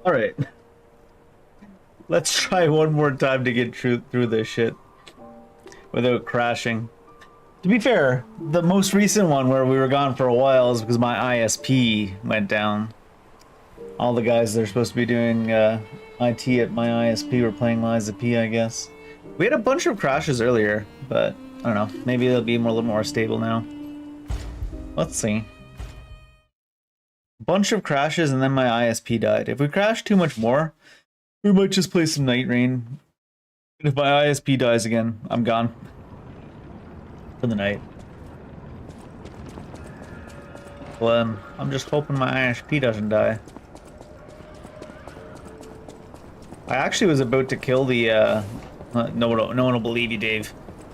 Alright. Let's try one more time to get through this shit without crashing. To be fair, the most recent one where we were gone for a while is because my ISP went down. All the guys that are supposed to be doing IT at my ISP were playing Lies of P, I guess. We had a bunch of crashes earlier, but I don't know. Maybe they'll be a little more stable now. Let's see. Bunch of crashes and then my ISP died. If we crash too much more, we might just play some Night Rain. And if my ISP dies again, I'm gone for the night. Well, I'm just hoping my ISP doesn't die. I actually was about to kill the, no one will believe you, Dave.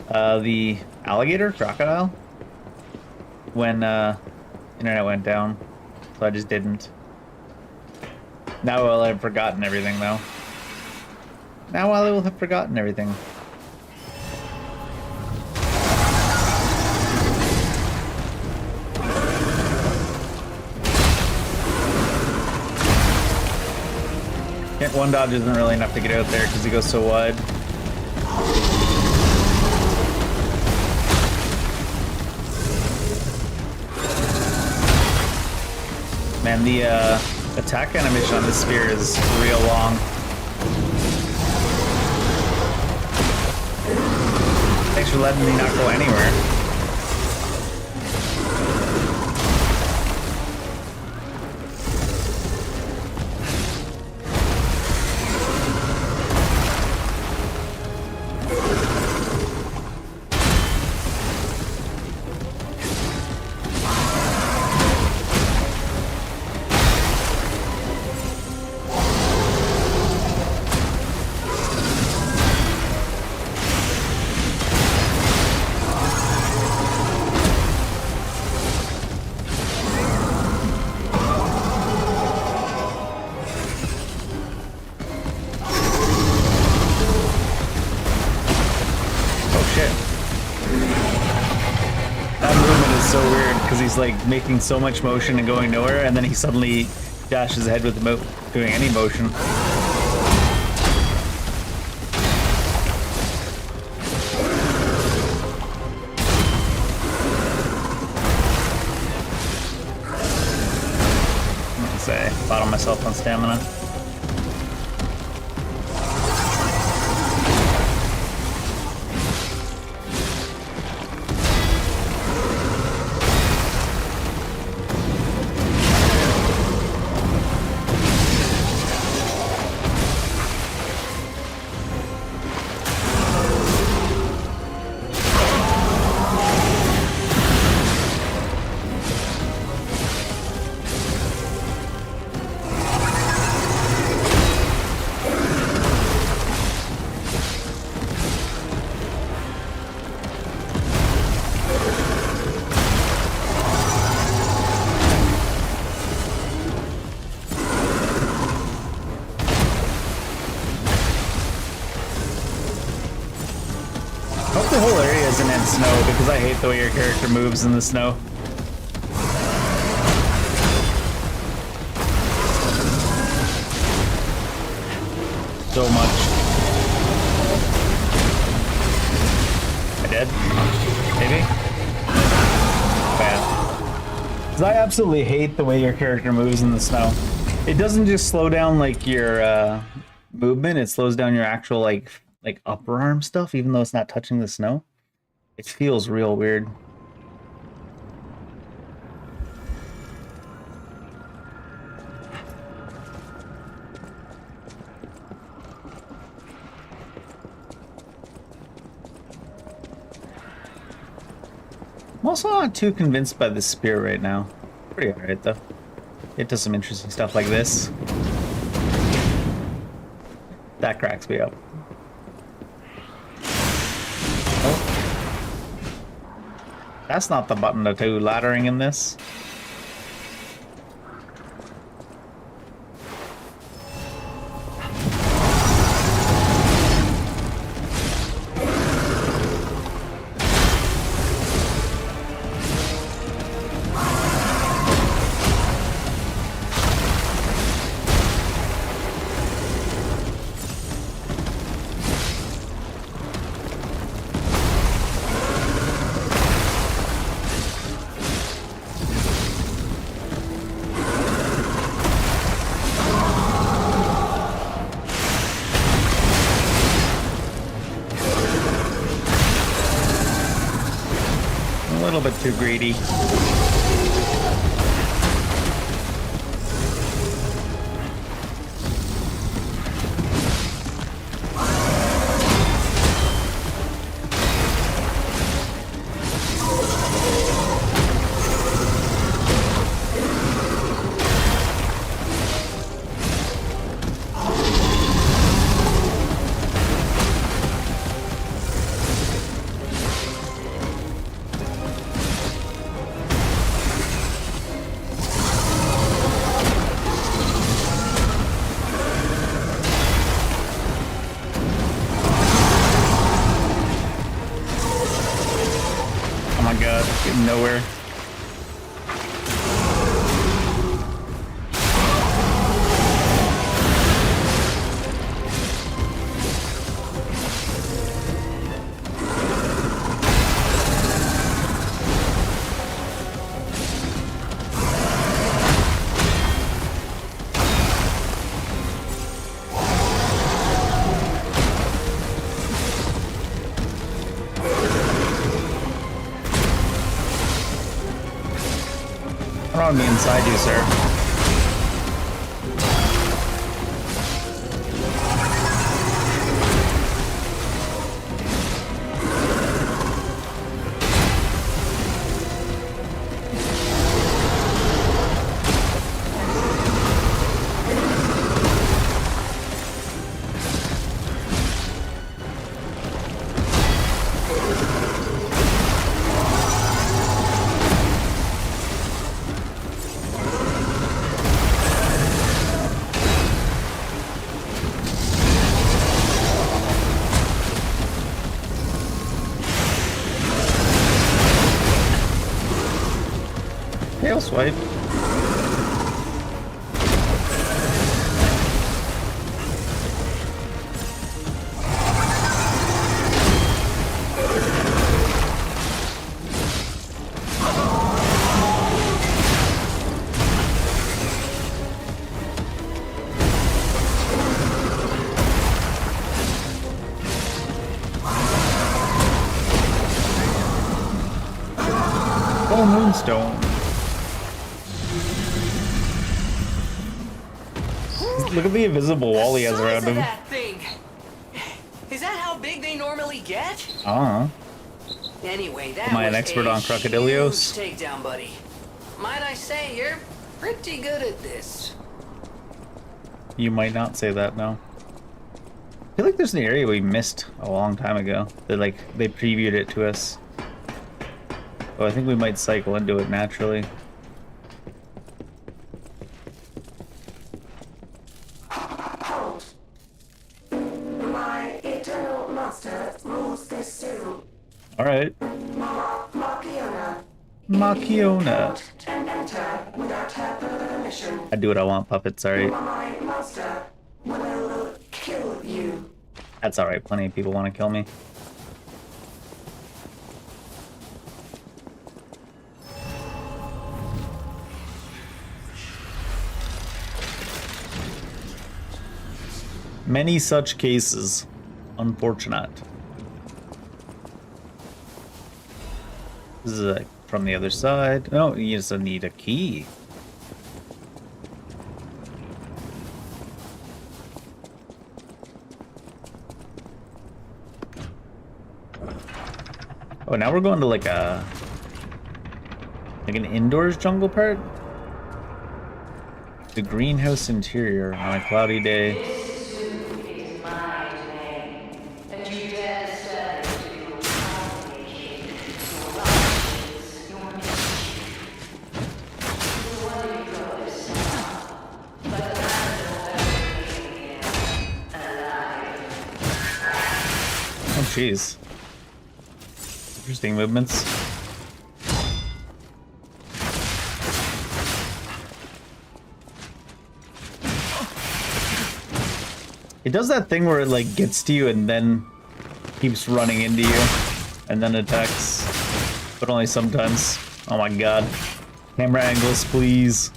The alligator, crocodile, when internet went down, so I just didn't. Now I'll have forgotten everything, though. Now I will have forgotten everything. One dodge isn't really enough to get out there because he goes so wide. Man, the attack animation on this sphere is real long. Thanks for letting me not go anywhere. He's like making so much motion and going nowhere, and then he suddenly dashes ahead without doing any motion. I'm gonna say, bottle myself on stamina. The whole area isn't in snow because I hate the way your character moves in the snow. So much. I did? Maybe? Bad. Because I absolutely hate the way your character moves in the snow. It doesn't just slow down like your movement, it slows down your actual like upper arm stuff, even though it's not touching the snow. It feels real weird. I'm also not too convinced by the spear right now. Pretty alright though. It does some interesting stuff like this. That cracks me up. That's not the button to do laddering in this. little bit too greedy. Getting nowhere. On me inside you, sir. Tail swipe. Oh, moonstone. Look at the invisible wall he has around him. That thing. Is that how big they normally get? Anyway, that Am I an was expert a on crocodilios? huge takedown, buddy. Might I say you're pretty good at this. You might not say that, no. I feel like there's an area we missed a long time ago. That they previewed it to us. Oh, I think we might cycle into it naturally. My eternal master rules this city. Alright. Machiona. And enter without her permission. I do what I want, puppets, alright. My master will kill you. That's alright, plenty of people want to kill me. Many such cases. Unfortunate. This is like from the other side. No, you just need a key. Oh, now we're going to like an indoors jungle part? The greenhouse interior on a cloudy day. Oh, jeez. Interesting movements. It does that thing where it like gets to you and then keeps running into you and then attacks, but only sometimes. Oh my god. Camera angles, please.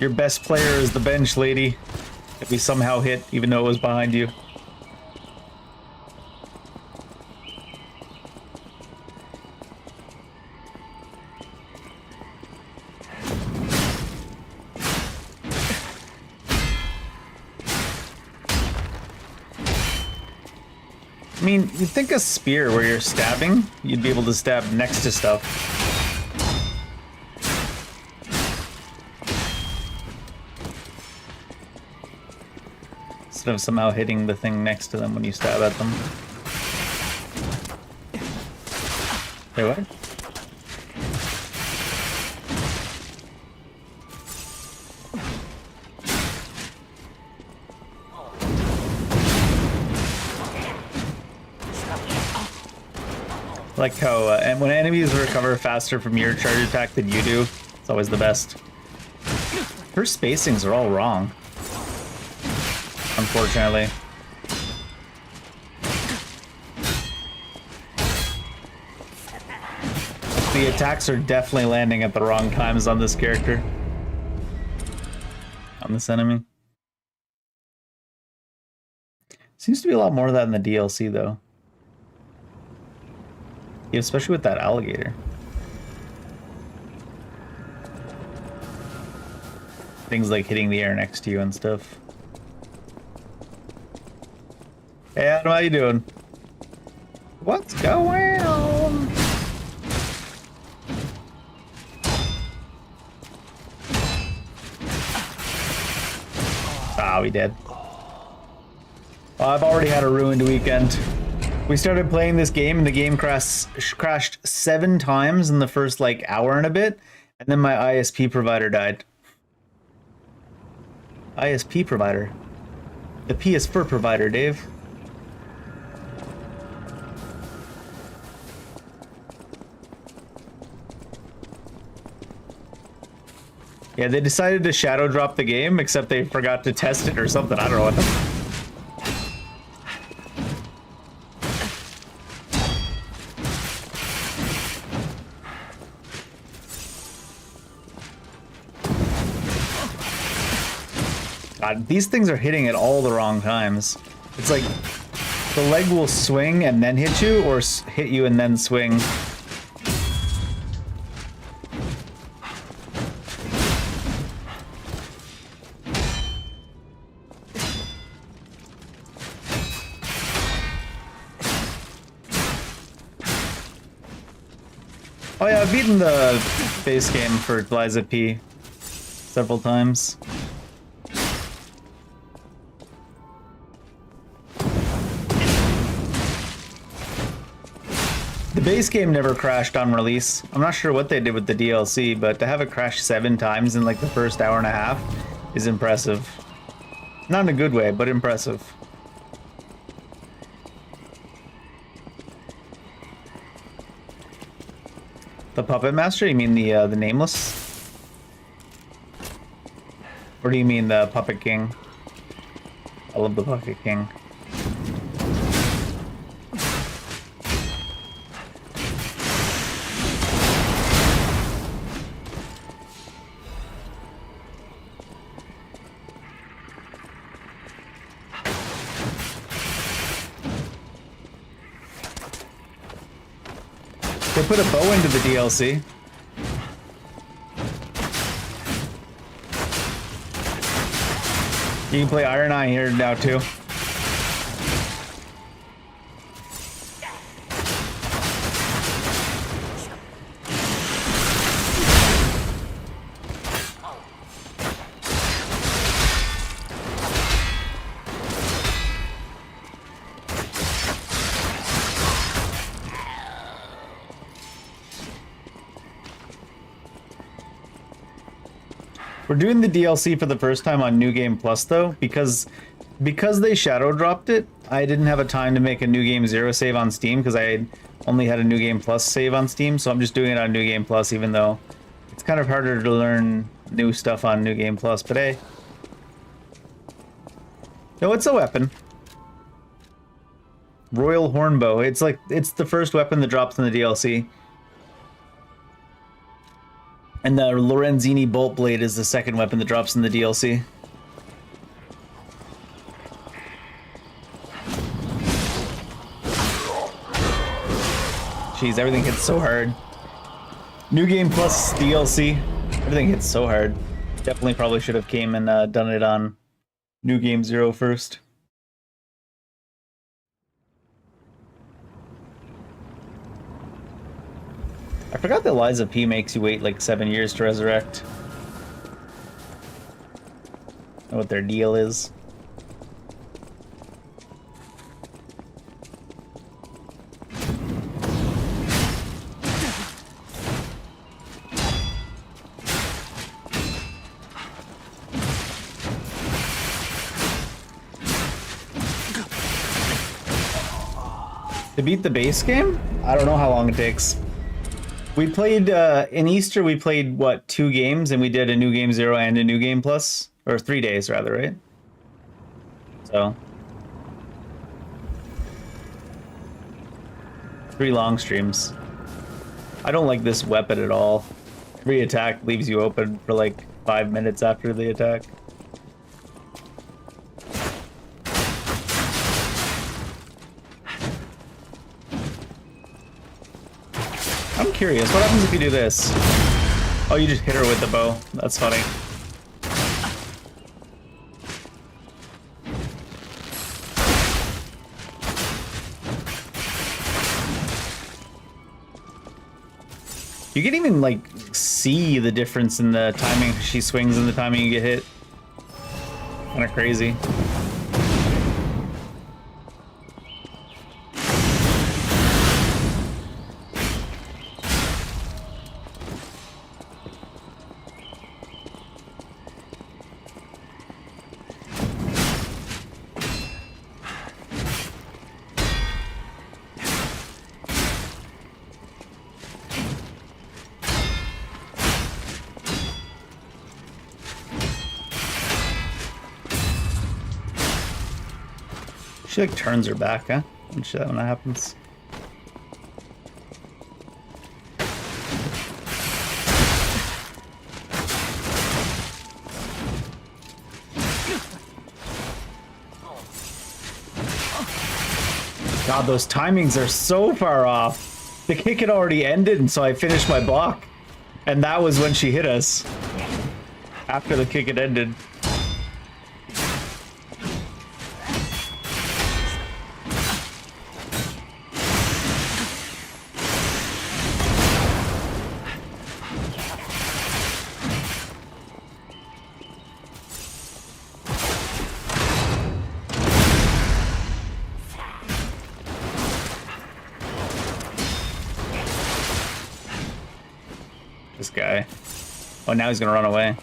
Your best player is the bench lady that we somehow hit, even though it was behind you. I mean, you'd think a spear where you're stabbing, you'd be able to stab next to stuff. Instead of somehow hitting the thing next to them when you stab at them. Wait, what? I like how, and when enemies recover faster from your charge attack than you do, it's always the best. Her spacings are all wrong. Unfortunately. The attacks are definitely landing at the wrong times on this character. On this enemy. Seems to be a lot more of that in the DLC though. Yeah, especially with that alligator. Things like hitting the air next to you and stuff. Hey Adam, how you doing? What's going on? Ah, we did. Well, I've already had a ruined weekend. We started playing this game and the game crashed 7 times in the first like hour and a bit, and then my ISP provider died. ISP provider? The P is for provider, Dave. Yeah, they decided to shadow drop the game, except they forgot to test it or something. I don't know what the... God, these things are hitting at all the wrong times. It's like the leg will swing and then hit you, or hit you and then swing. Oh yeah, I've beaten the base game for Liza P several times. The base game never crashed on release. I'm not sure what they did with the DLC, but to have it crash 7 times in like the first hour and a half is impressive. Not in a good way, but impressive. The Puppet Master? You mean the Nameless? Or do you mean the Puppet King? I love the Puppet King. They put a bow into the DLC. You can play Iron Eye here now too. We're doing the DLC for the first time on New Game Plus though, because they shadow dropped it. I didn't have a time to make a New Game 0 save on Steam because I only had a New Game Plus save on Steam, so I'm just doing it on New Game Plus, even though it's kind of harder to learn new stuff on New Game Plus. But hey, no, it's a weapon. Royal Hornbow. It's the first weapon that drops in the DLC. And the Lorenzini bolt blade is the second weapon that drops in the DLC. Jeez, everything hits so hard. New game plus DLC. Everything hits so hard. Definitely probably should have came and done it on New Game 0 first. I forgot that Lies of P makes you wait like 7 years to resurrect. Know what their deal is. To beat the base game? I don't know how long it takes. We played, in Easter, we played, what, 2 games, and we did a New Game 0 and a New Game Plus? Or 3 days, rather, right? So. 3 long streams. I don't like this weapon at all. Every attack leaves you open for like 5 minutes after the attack. I'm curious, what happens if you do this? Oh, you just hit her with the bow. That's funny. You can even, like, see the difference in the timing she swings and the timing you get hit. Kind of crazy. She like turns her back, huh? When that happens. God, those timings are so far off. The kick had already ended, and so I finished my block. And that was when she hit us. After the kick had ended. This guy. Oh, now he's gonna run away.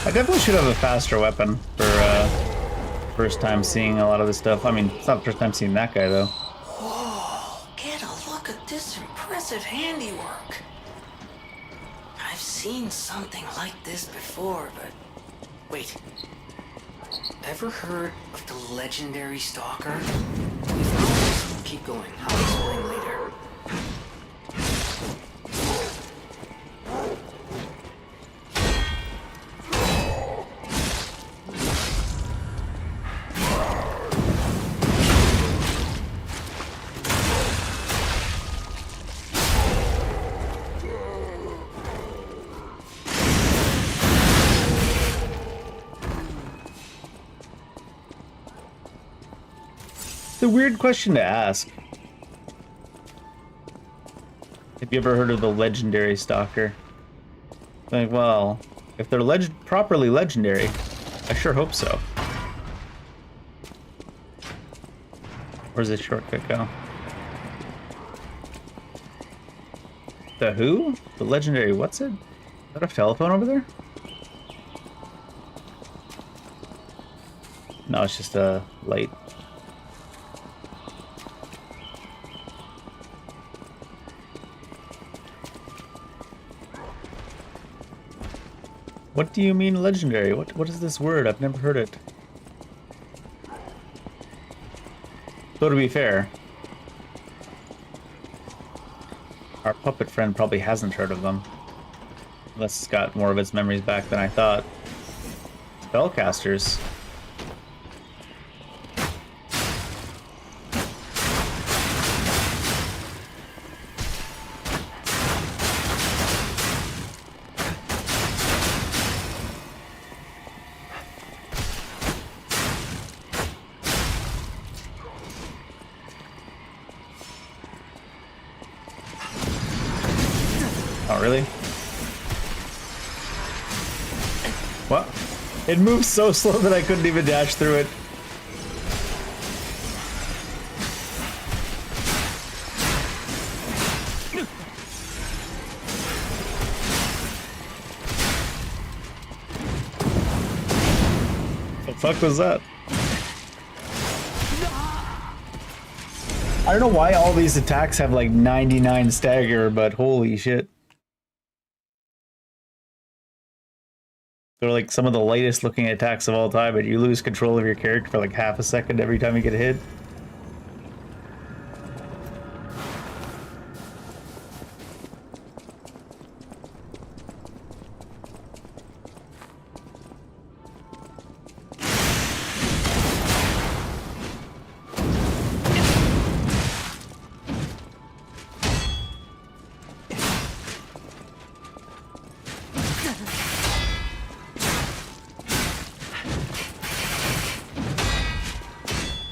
I definitely should have a faster weapon for first time seeing a lot of this stuff. I mean, it's not the first time seeing that guy, though. Whoa, get a look at this impressive handiwork. I've seen something like this before, but... Wait. Ever heard of the legendary stalker? Keep going, I'll explain later. It's a weird question to ask. Have you ever heard of the legendary stalker? Like, well, if they're properly legendary, I sure hope so. Where's this shortcut go? The who? The legendary what's it? Is that a telephone over there? No, it's just a light. What do you mean legendary? What is this word? I've never heard it. So to be fair, our puppet friend probably hasn't heard of them. Unless it's got more of its memories back than I thought. Spellcasters. Oh, really? What? It moves so slow that I couldn't even dash through it. The fuck was that? I don't know why all these attacks have like 99 stagger, but holy shit. They're like some of the lightest looking attacks of all time, but you lose control of your character for like half a second every time you get hit.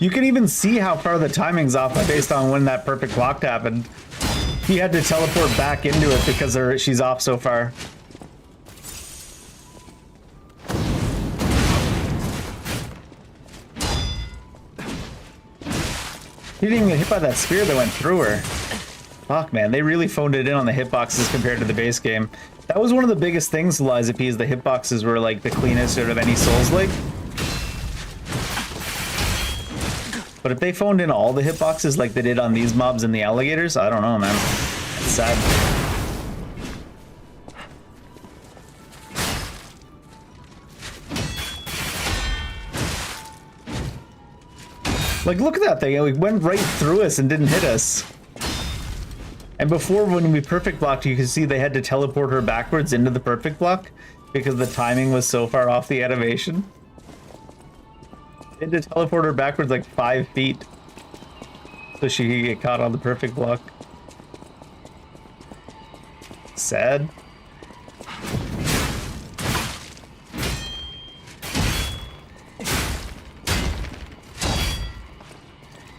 You can even see how far the timing's off based on when that perfect block happened. He had to teleport back into it because she's off so far. He didn't even get hit by that spear that went through her. Fuck, man, they really phoned it in on the hitboxes compared to the base game. That was one of the biggest things to Lies of P, is the hitboxes were like the cleanest out of any Souls-like. But if they phoned in all the hitboxes like they did on these mobs and the alligators, I don't know, man. It's sad. Like, look at that thing. It went right through us and didn't hit us. And before, when we perfect blocked, you could see they had to teleport her backwards into the perfect block because the timing was so far off the animation. They had to teleport her backwards like 5 feet so she could get caught on the perfect block. Sad.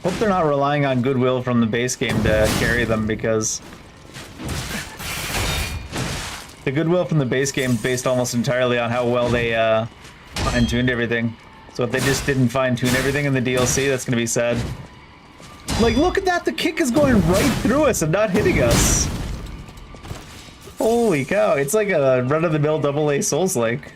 Hope they're not relying on goodwill from the base game to carry them, because the goodwill from the base game based almost entirely on how well they fine-tuned everything. So if they just didn't fine-tune everything in the DLC, that's gonna be sad. Like, look at that! The kick is going right through us and not hitting us! Holy cow, it's like a run-of-the-mill AA Souls-like.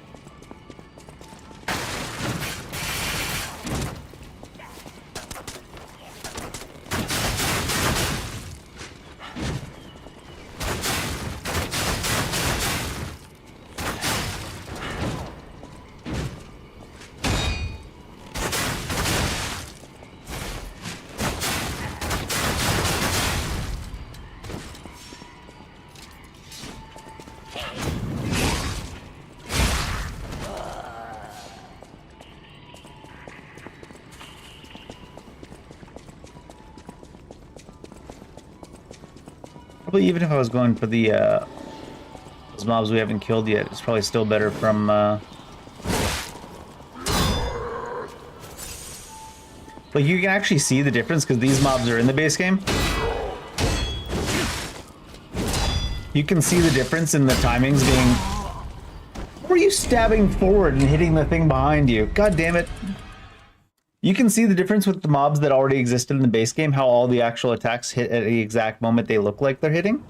Probably even if I was going for the those mobs we haven't killed yet, it's probably still better from like, you can actually see the difference because these mobs are in the base game. You can see the difference in the timings being... Why are you stabbing forward and hitting the thing behind you? God damn it. You can see the difference with the mobs that already existed in the base game, how all the actual attacks hit at the exact moment they look like they're hitting.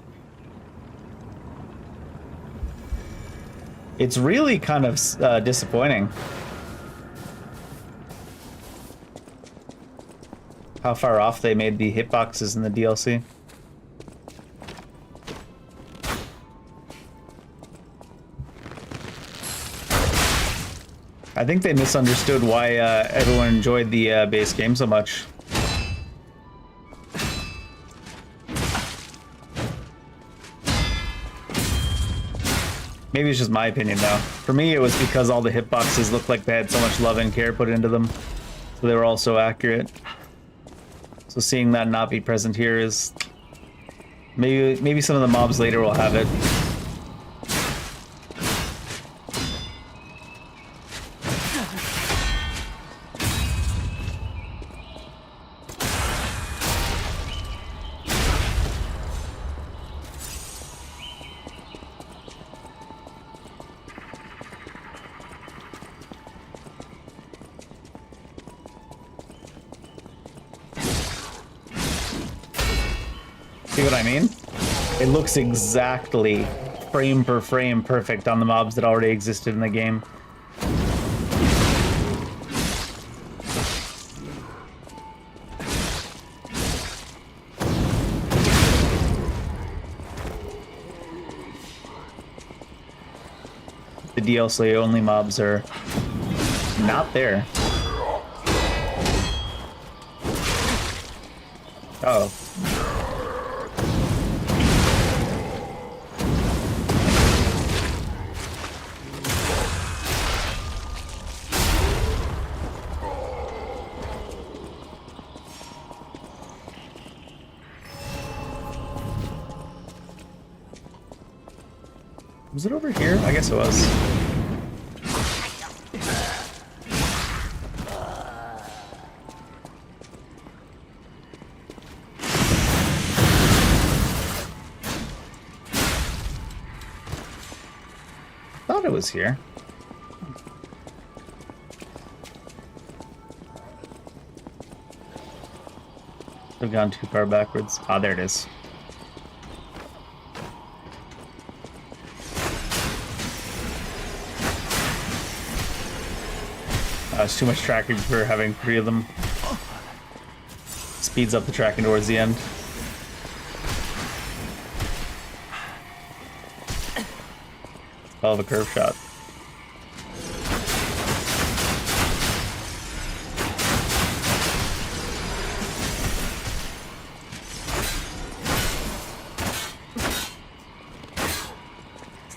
It's really kind of disappointing how far off they made the hitboxes in the DLC. I think they misunderstood why everyone enjoyed the base game so much. Maybe it's just my opinion though. For me, it was because all the hitboxes looked like they had so much love and care put into them. So they were all so accurate. So seeing that not be present here is... Maybe some of the mobs later will have it. See what I mean? It looks exactly frame per frame perfect on the mobs that already existed in the game. The DLC only mobs are not there. Oh. Was it over here? I guess it was. I thought it was here. I've gone too far backwards. Ah, there it is. It's too much tracking for having 3 of them. Speeds up the tracking towards the end. Hell of a curve shot.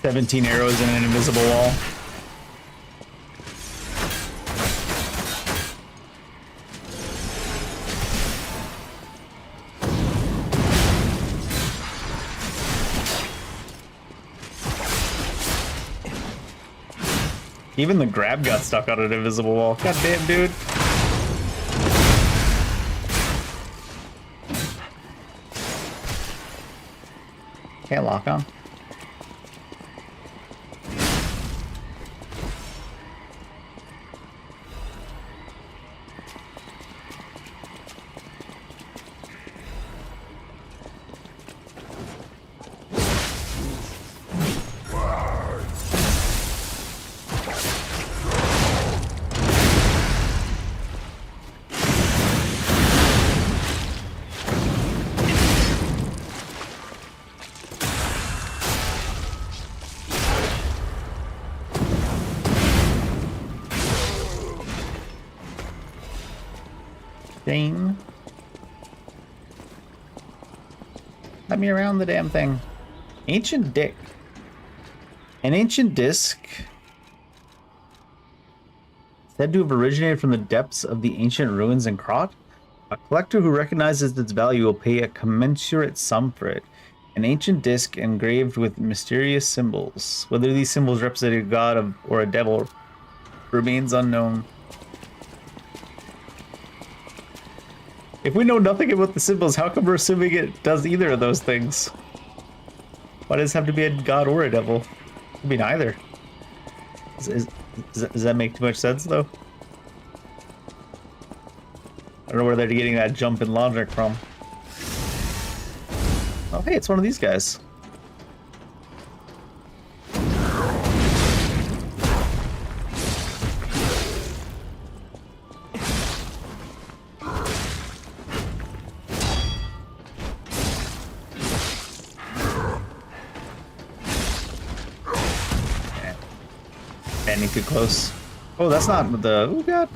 "17 arrows in an invisible wall." Even the grab got stuck on an invisible wall. God damn, dude. Can't lock on. Dane. Let me around the damn thing. Ancient Dick. An ancient disc said to have originated from the depths of the ancient ruins in Krot. A collector who recognizes its value will pay a commensurate sum for it. An ancient disc engraved with mysterious symbols. Whether these symbols represent a god or a devil remains unknown. If we know nothing about the symbols, how come we're assuming it does either of those things? Why does it have to be a god or a devil? It could be neither. Does that make too much sense, though? don't know where they're getting that jump in logic from. Oh, hey, it's one of these guys. Standing too close. Oh, that's not the... Oh, God.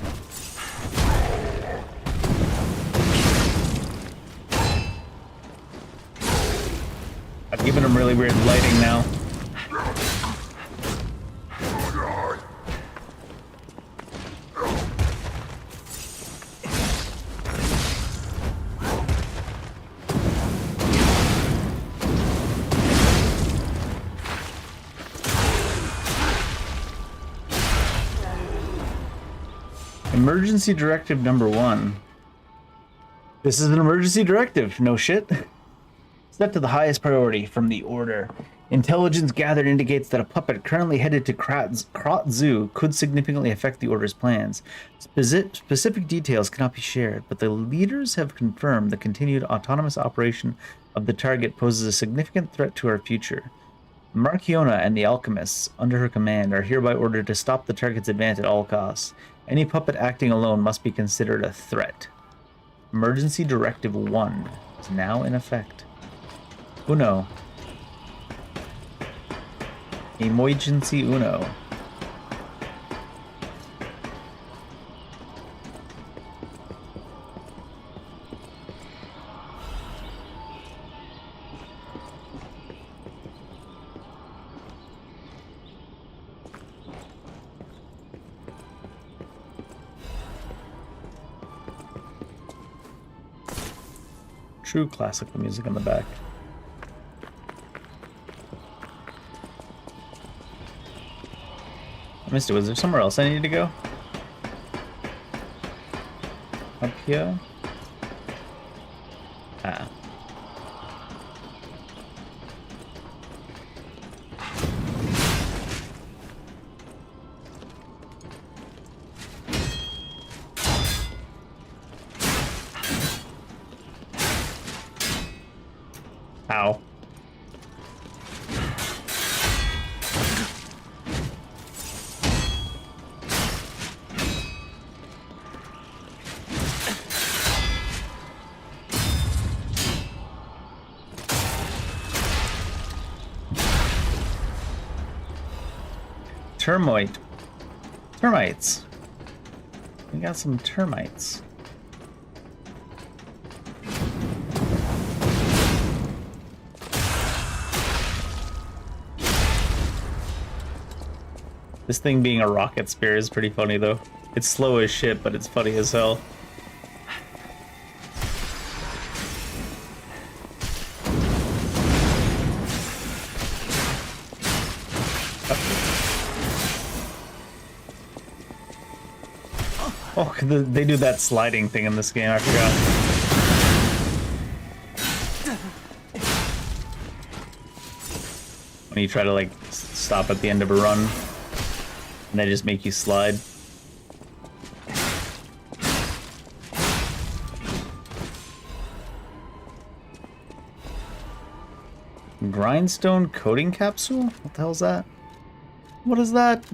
I've given him really weird lighting now. Emergency directive number 1. This is an emergency directive, no shit. Set to the highest priority from the order. Intelligence gathered indicates that a puppet currently headed to Krot Zoo could significantly affect the order's plans. Specific details cannot be shared, but the leaders have confirmed the continued autonomous operation of the target poses a significant threat to our future. Marchiona and the alchemists under her command are hereby ordered to stop the target's advance at all costs. Any puppet acting alone must be considered a threat. Emergency Directive 1 is now in effect. Uno. Emergency Uno. True classical music in the back. I missed it. Was there somewhere else I need to go? Up here? Ah. Ow. Termites. We got some termites. This thing being a rocket spear is pretty funny though. It's slow as shit, but it's funny as hell. Oh, they do that sliding thing in this game, I forgot. When you try to like stop at the end of a run, and they just make you slide. Grindstone coating capsule? What the hell is that? What is that?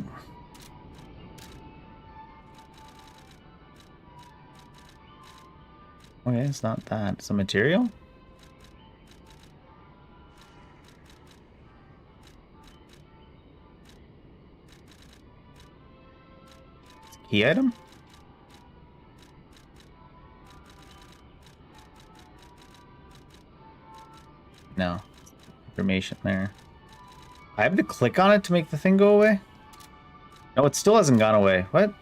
Okay, it's not that. It's a material? It's a key item? No. Information there. I have to click on it to make the thing go away? No, it still hasn't gone away. What?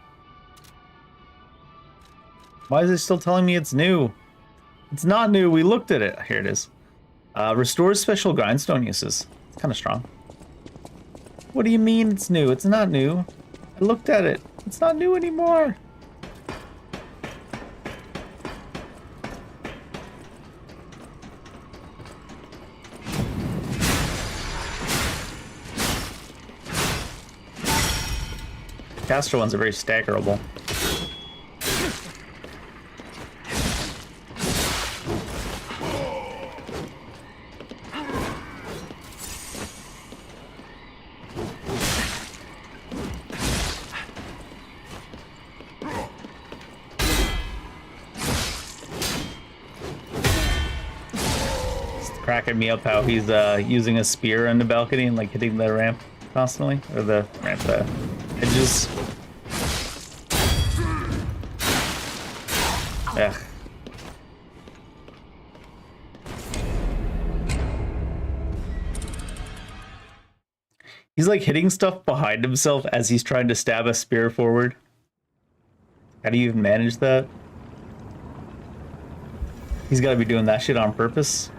Why is it still telling me it's new? It's not new. We looked at it. Here it is. Restores special grindstone uses. It's kind of strong. What do you mean it's new? It's not new. I looked at it. It's not new anymore. Caster ones are very staggerable. It's cracking me up how he's using a spear on the balcony and like hitting the ramp constantly, or the ramp, the edges. Ugh. He's like hitting stuff behind himself as he's trying to stab a spear forward. How do you even manage that? He's got to be doing that shit on purpose.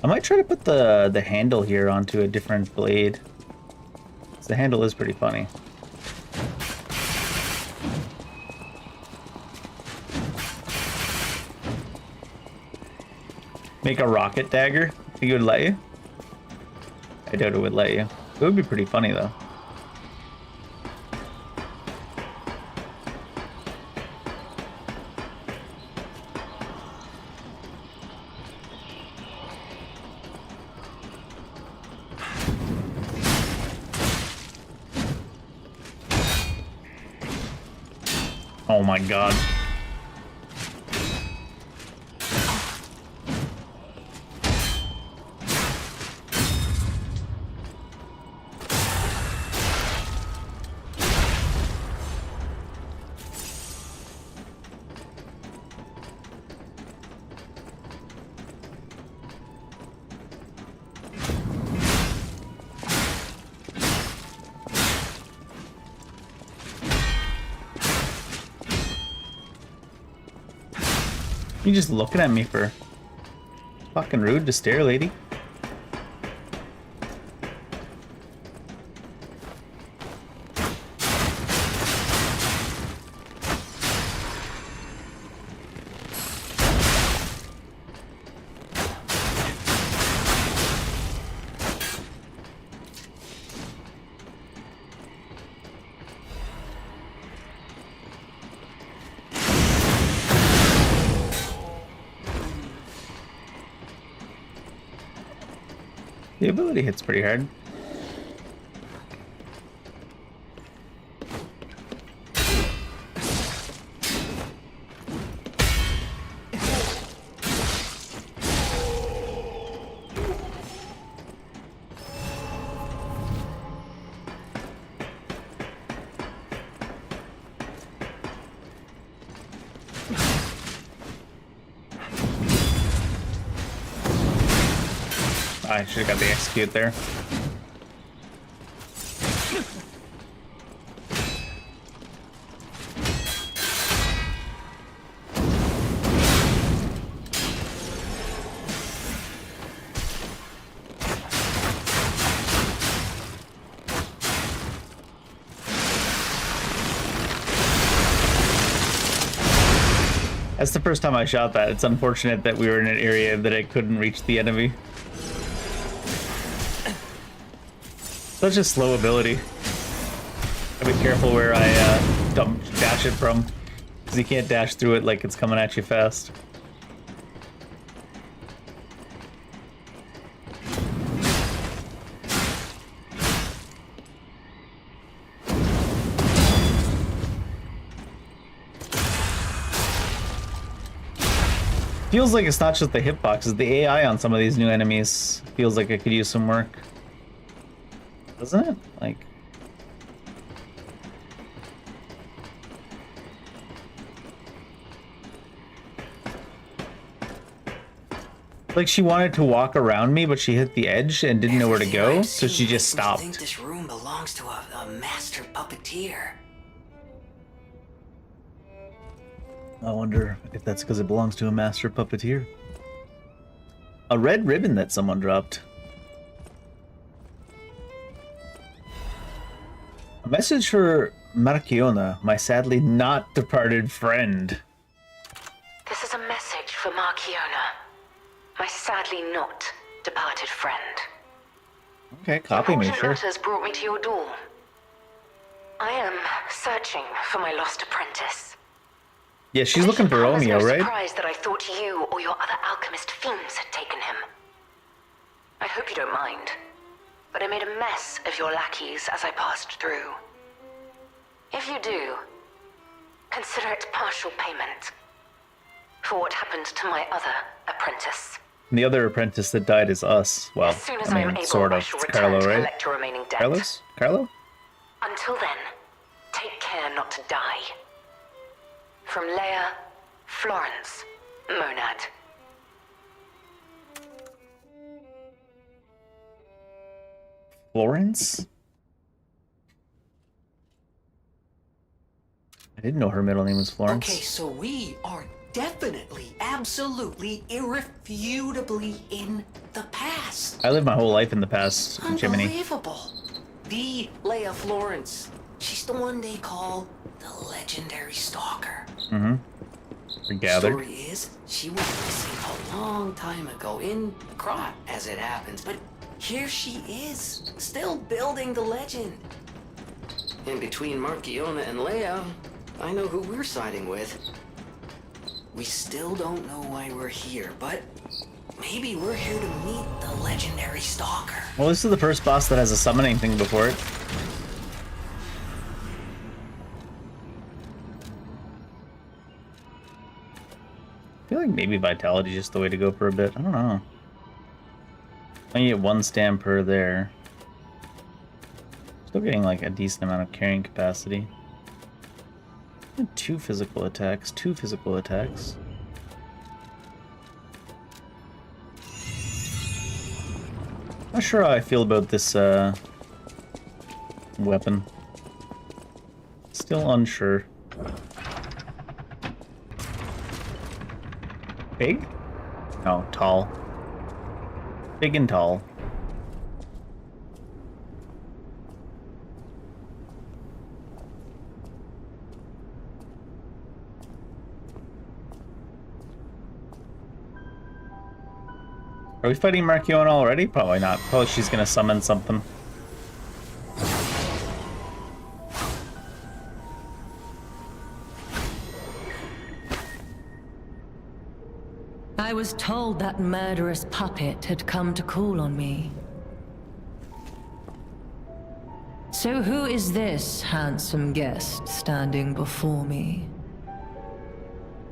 I might try to put the handle here onto a different blade. 'Cause the handle is pretty funny. Make a rocket dagger? Think it would let you? I doubt it would let you. It would be pretty funny though. Oh my god. You just looking at me for fucking rude to stare, lady. The ability hits pretty hard. I should have got the execute there. That's the first time I shot that. It's unfortunate that we were in an area that I couldn't reach the enemy. Such a slow ability. Gotta be careful where I dash it from, because you can't dash through it like it's coming at you fast. Feels like it's not just the hitboxes, the AI on some of these new enemies feels like it could use some work. Doesn't it? Like she wanted to walk around me, but she hit the edge and didn't know where to go, so she just stopped. I think this room belongs to a master puppeteer. I wonder if that's because it belongs to a master puppeteer. A red ribbon that someone dropped. A message for Marchiona, my sadly not departed friend. This is a message for Marchiona, my sadly not departed friend. Okay, copy me, sure. Letters brought me to your door. I am searching for my lost apprentice. Yeah, she's looking for Romeo, right? I'm surprised that I thought you or your other alchemist fiends had taken him. I hope you don't mind, but I made a mess of your lackeys as I passed through. If you do, consider it partial payment for what happened to my other apprentice. And the other apprentice that died is us. Well, As soon as I I am mean, able, sort I of. shall It's return Carlo, to right? collect your remaining debt. Carlos? Carlo? Until then, take care not to die. From Leia, Florence, Monad. Florence? I didn't know her middle name was Florence. Okay, so we are definitely, absolutely, irrefutably in the past. I lived my whole life in the past, Jiminy. Unbelievable. The Leia Florence. She's the one they call the legendary stalker. Mm-hmm. We're gathered. Story is, she went missing a long time ago in Krot, as it happens, but here she is, still building the legend. And between Marchiona and Leia, I know who we're siding with. We still don't know why we're here, but maybe we're here to meet the legendary stalker. Well, this is the first boss that has a summoning thing before it. I feel like maybe Vitality is just the way to go for a bit. I don't know. I get 1 stam per there. Still getting like a decent amount of carrying capacity. 2 physical attacks. 2 physical attacks. Not sure how I feel about this weapon. Still unsure. Big? No, tall. Big and tall. Are we fighting Marchiona already? Probably not. Probably she's gonna summon something. I was told that murderous puppet had come to call on me. So who is this handsome guest standing before me?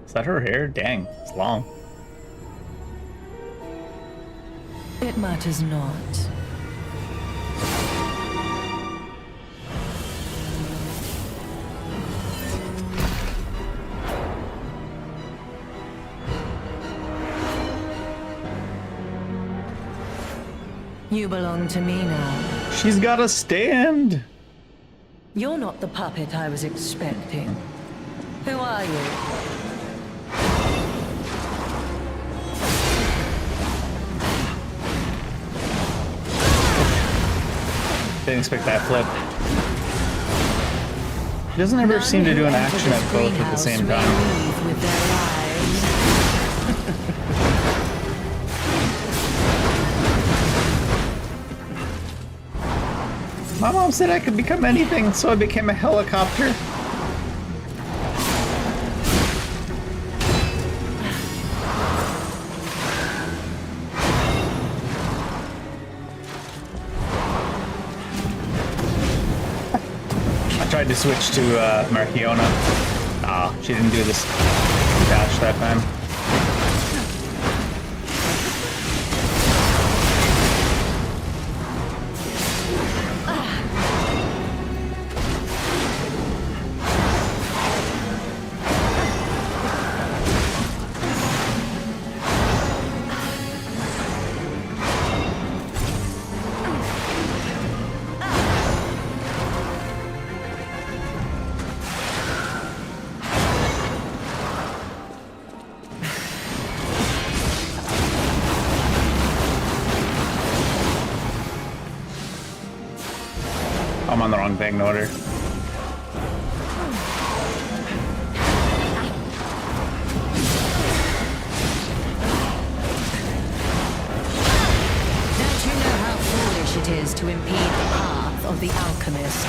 Is that her hair? Dang, it's long. It matters not. You belong to me now. She's got a stand! You're not the puppet I was expecting. Who are you? Didn't expect that flip. She doesn't ever seem to do an action at both at the same time. With their lives. My mom said I could become anything, so I became a helicopter. I tried to switch to Marchiona. Ah, she didn't do this dash that time. I'm on the wrong thing, no wonder. Don't you know how foolish it is to impede the path of the alchemists?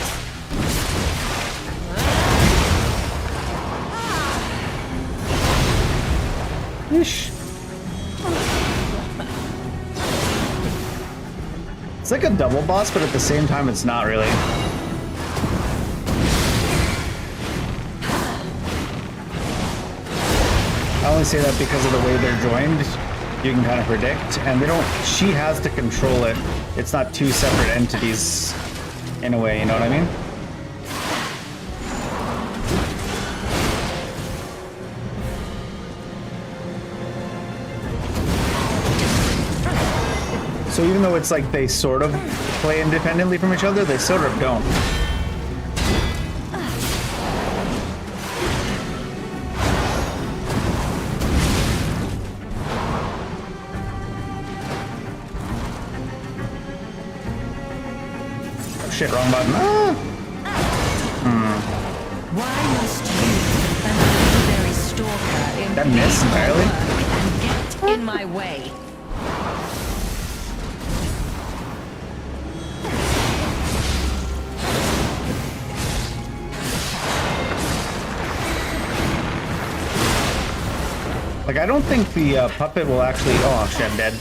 Ish. like a double boss, but at the same time, it's not really. I only say that because of the way they're joined. You can kind of predict, and they don't. She has to control it. It's not two separate entities, in a way. You know what I mean? So even though it's like they sort of play independently from each other, they sort of don't. Oh shit, wrong button. Ah! Why must you, a legendary stalker, That miss entirely? and get in my way? Like, I don't think the puppet will actually... Oh, shit, I'm dead.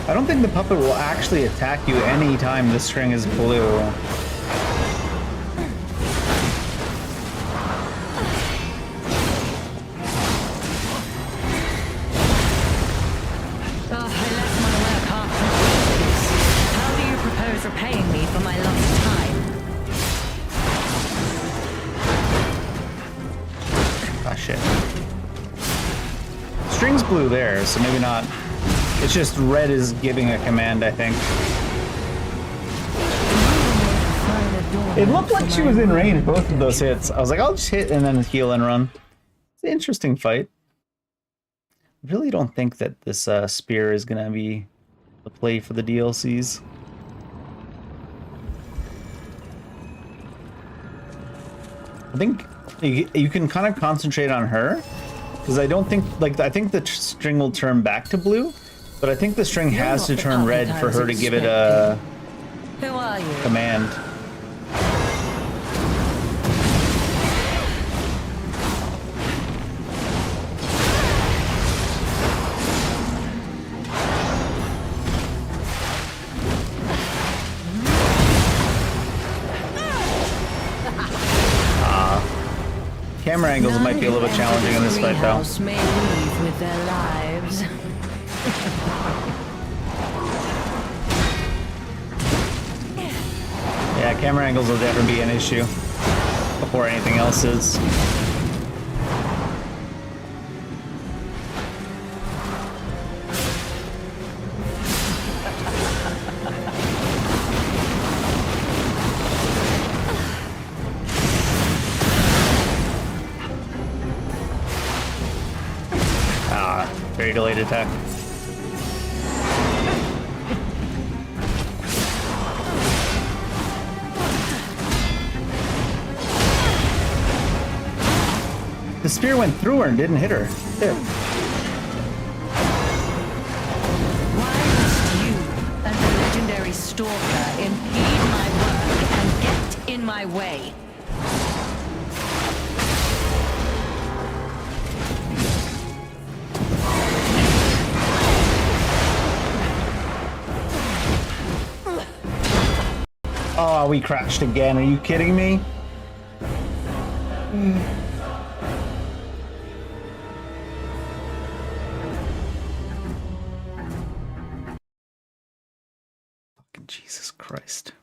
I don't think the puppet will actually attack you anytime the string is blue. Oh, I left my work half completed. How do you propose repaying me for my lost time? Ah, shit. String's blue there, so maybe not. It's just red is giving a command, I think. It looked like she was in range, both of those hits. I was like, I'll just hit and then heal and run. It's an interesting fight. I really don't think that this spear is going to be the play for the DLCs. I think you can kind of concentrate on her, because I don't think, like, I think the string will turn back to blue, but I think the string has to turn red for her to give it a Who are you? command. Camera angles might be a little bit challenging in this fight, though. May leave with their lives. Yeah, camera angles will definitely be an issue before anything else is. Very delayed attack. The spear went through her and didn't hit her. There. Why must you and the legendary stalker impede my work and get in my way? Oh, we crashed again. Are you kidding me? Fucking Jesus Christ.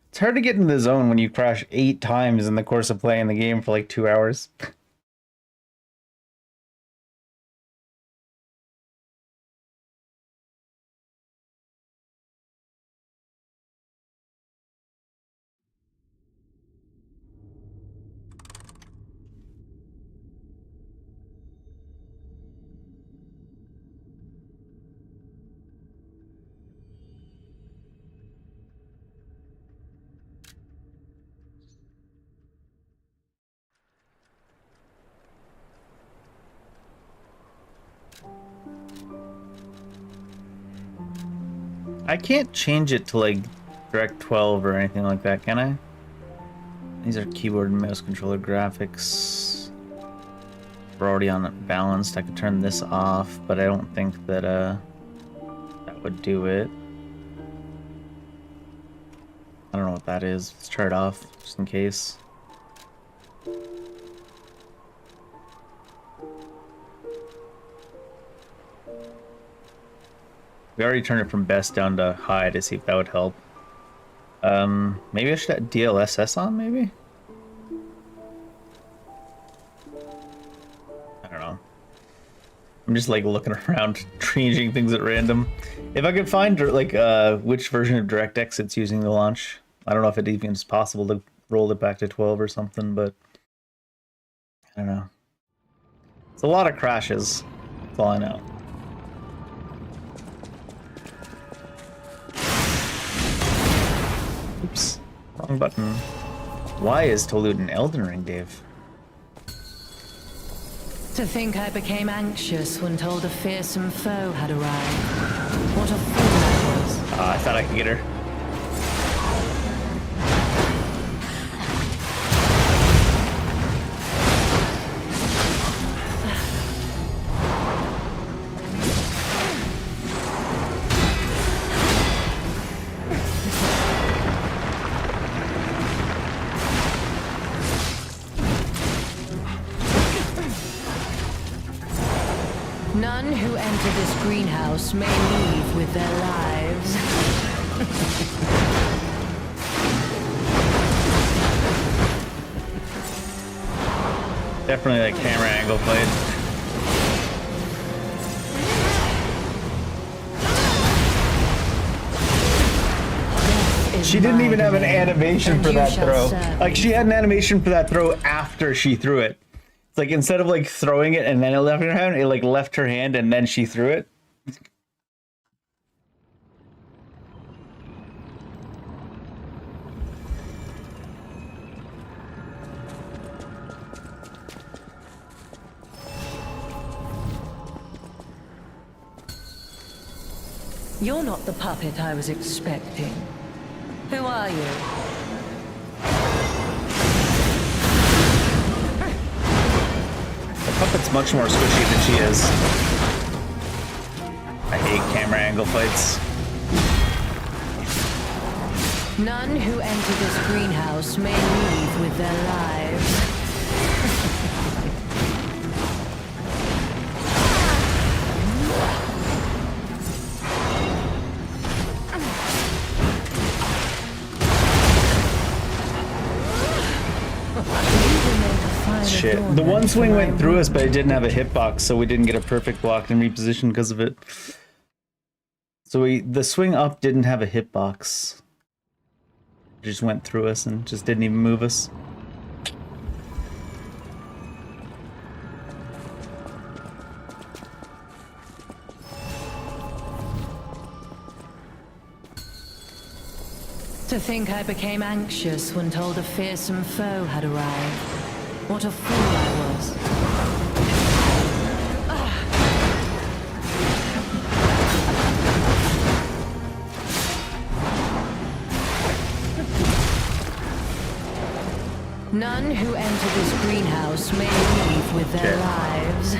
It's hard to get in the zone when you crash 8 times in the course of playing the game for like 2 hours. I can't change it to like Direct 12 or anything like that, can I? These are keyboard and mouse controller graphics. We're already on it balanced. I could turn this off, but I don't think that that would do it. I don't know what that is. Let's try it off, just in case. We already turned it from best down to high to see if that would help. Maybe I should have DLSS on, maybe? I don't know. I'm just like looking around, changing things at random. If I could find like which version of DirectX it's using to launch. I don't know if it even is possible to roll it back to 12 or something, but I don't know. It's a lot of crashes. That's all I know. Oops, wrong button. Why is Tolute an Elden Ring, Dave? To think I became anxious when told a fearsome foe had arrived. What a fool I was. I thought I could get her. None who enter this greenhouse may leave with their lives. Definitely like camera angle played. She didn't even have an animation for that throw. Like, she had an animation for that throw after she threw it. It's like, instead of like throwing it and then it left her hand, it like left her hand and then she threw it. You're not the puppet I was expecting. Who are you? The puppet's much more squishy than she is. I hate camera angle fights. None who enter this greenhouse may leave with their lives. Shit. The one swing went through us, but it didn't have a hitbox, so we didn't get a perfect block and reposition because of it. So the swing up didn't have a hitbox. It just went through us and just didn't even move us. To think I became anxious when told a fearsome foe had arrived. What a fool I was. None who enter this greenhouse may leave with their lives.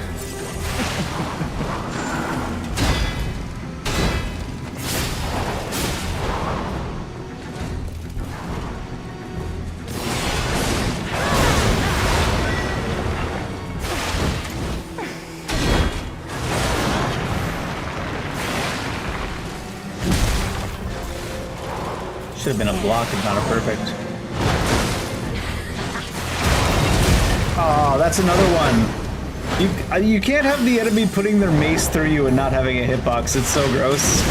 Should have been a block and not a perfect. Oh, that's another one. You can't have the enemy putting their mace through you and not having a hitbox. It's so gross.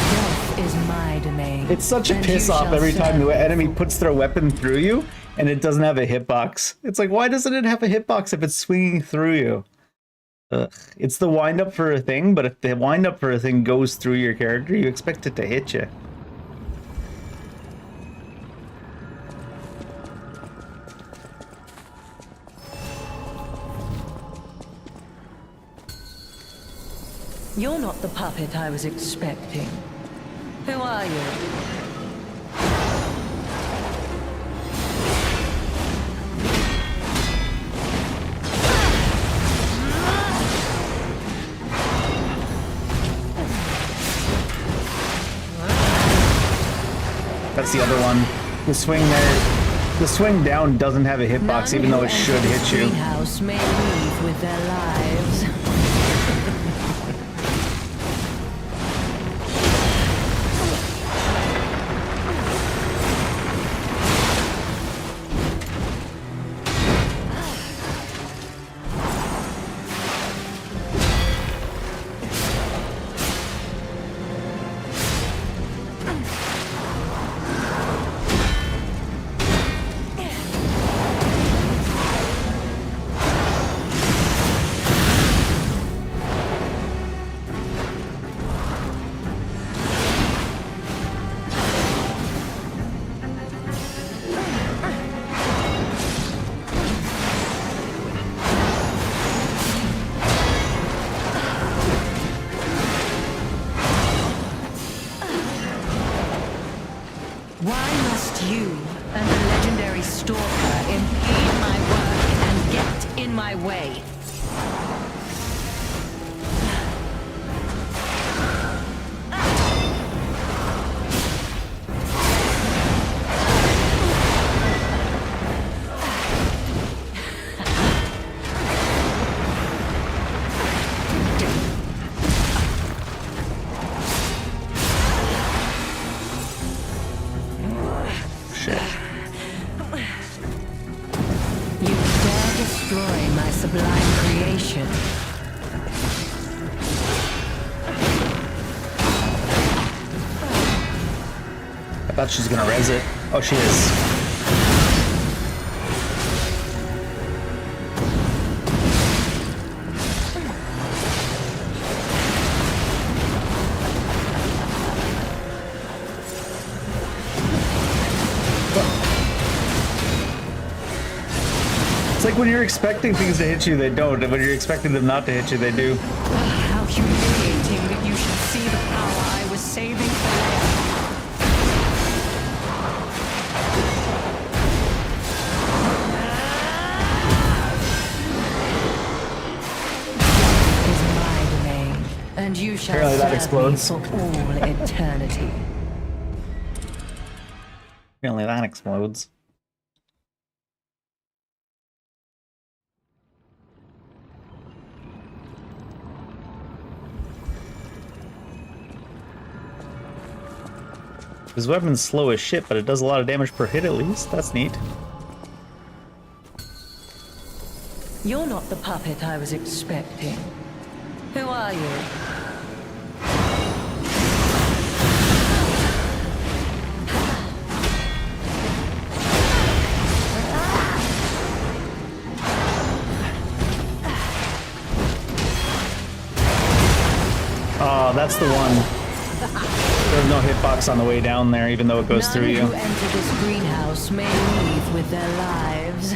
Death is my domain. It's such a piss off every time the enemy puts their weapon through you and it doesn't have a hitbox. It's like, why doesn't it have a hitbox if it's swinging through you? Ugh. It's the wind up for a thing, but if the wind up for a thing goes through your character, you expect it to hit you. You're not the puppet I was expecting. Who are you? hitbox. The other one, the swing there, the swing down doesn't have a hitbox, even though it should hit you. Greenhouse may leave with their lives. Why must you and the legendary Stalker impede my work and get in my way? You dare destroy my sublime creation. I thought she was gonna res it. Oh, she is. It's like when you're expecting things to hit you, they don't. And when you're expecting them not to hit you, they do. How humiliating that you should see the power I was saving for later. Is my domain, and you shall Apparently that serve explodes. me for all eternity. Apparently that explodes. His weapon's slow as shit, but it does a lot of damage per hit at least. That's neat. You're not the puppet I was expecting. Who are you? Oh, that's the one. There's no hitbox on the way down there, even though it goes through you. None who enter this greenhouse may leave with their lives.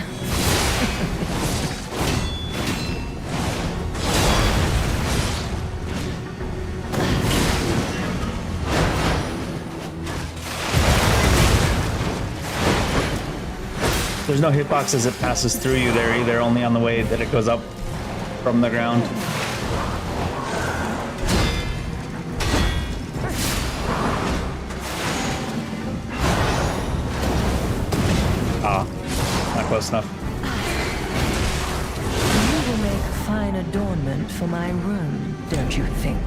There's no hitbox as it passes through you there either, only on the way that it goes up from the ground. Not close enough. You will make fine adornment for my room, don't you think?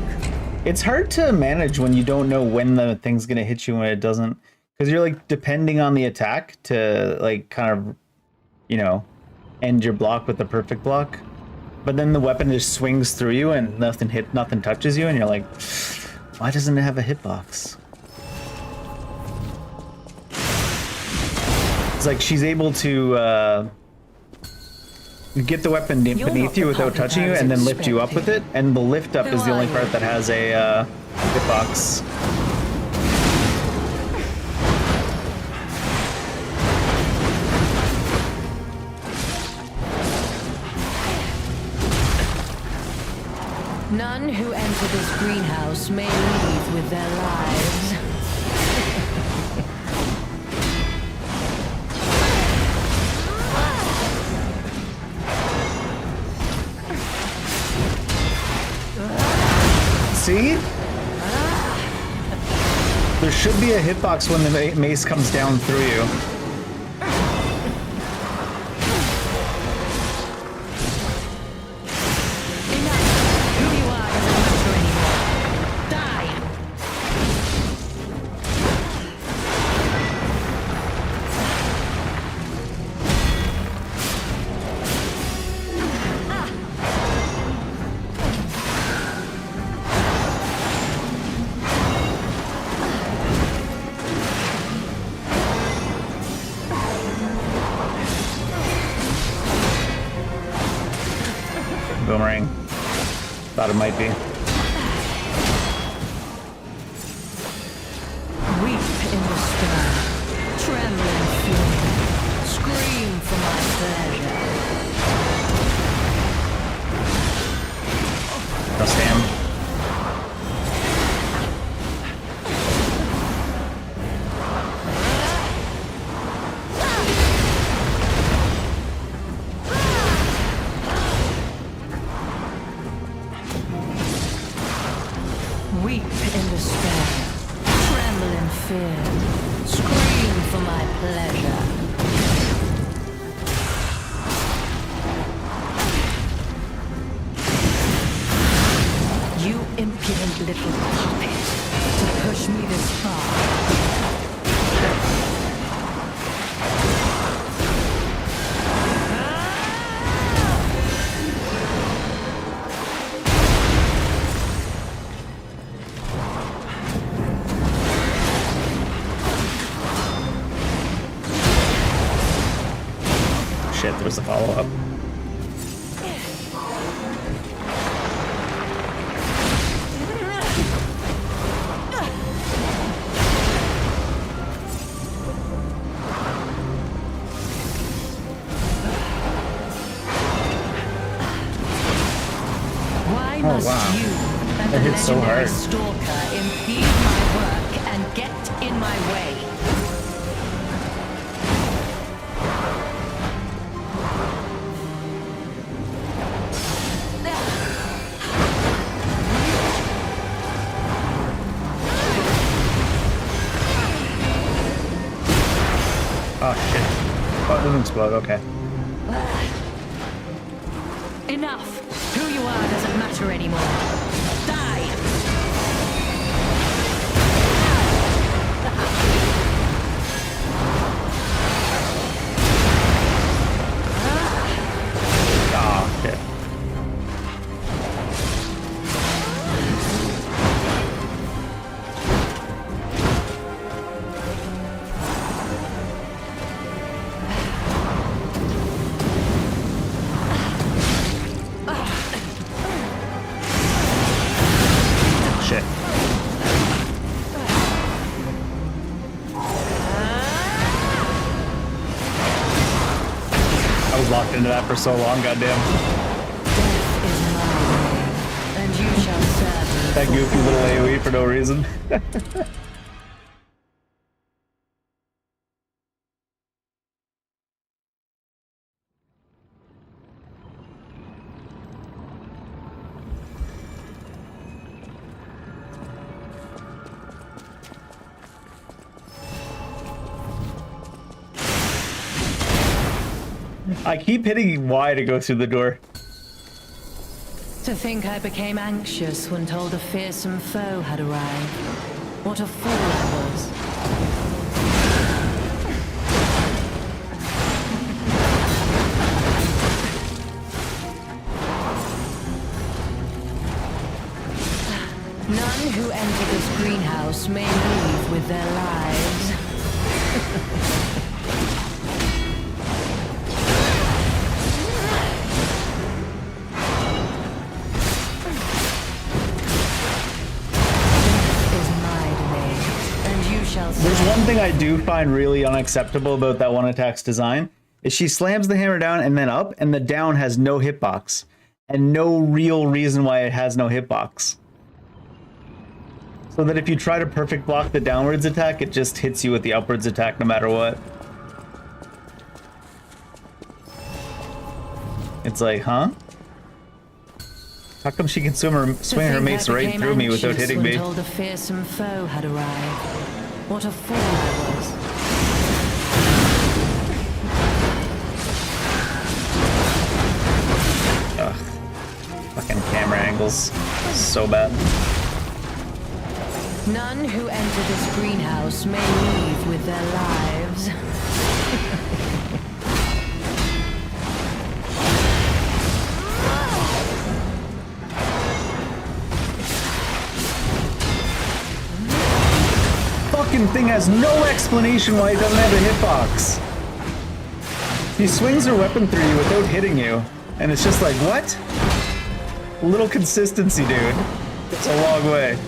It's hard to manage when you don't know when the thing's gonna hit you and when it doesn't, because you're like depending on the attack to like kind of, you know, end your block with the perfect block. But then the weapon just swings through you and nothing touches you, and you're like, why doesn't it have a hitbox? It's like she's able to get the weapon beneath you without touching you and then lift you up with it, and the lift up is the only part that has a hitbox. None who enter this greenhouse may leave with their lives. See? there should be a hitbox when the mace comes down through you. Boomerang. Thought it might be. Weep in despair, tremble in fear, scream for my pleasure. No stand. Weep in despair, tremble in fear, scream for my pleasure. You impudent little puppet, to push me this far. Shit, there's a follow-up. Why must wow. you and That the hit so legendary hard. stalker impede my work and get in my way? Oh shit. Oh, it didn't explode, okay. Enough! Who you are doesn't matter anymore. Die! Oh shit. Shit. I was locked into that for so long, goddamn. Death is my way, and you shall serve me. That goofy little AoE for no reason. I keep hitting Y to go through the door. To think I became anxious when told a fearsome foe had arrived. What a fool I was. None who enter this greenhouse may leave with their lives. There's one thing I do find really unacceptable about that one attack's design, is she slams the hammer down and then up, and the down has no hitbox. And no real reason why it has no hitbox. So that if you try to perfect block the downwards attack, it just hits you with the upwards attack no matter what. It's like, huh? How come she can swing her mace right through me without hitting me? Told a fearsome foe had arrived. What a fool I was. Ugh. Fucking camera angles. So bad. None who enter this greenhouse may leave with their lives. Fucking thing has no explanation why it doesn't have a hitbox. He swings her weapon through you without hitting you, and it's just like, what? A little consistency, dude. It's a long way.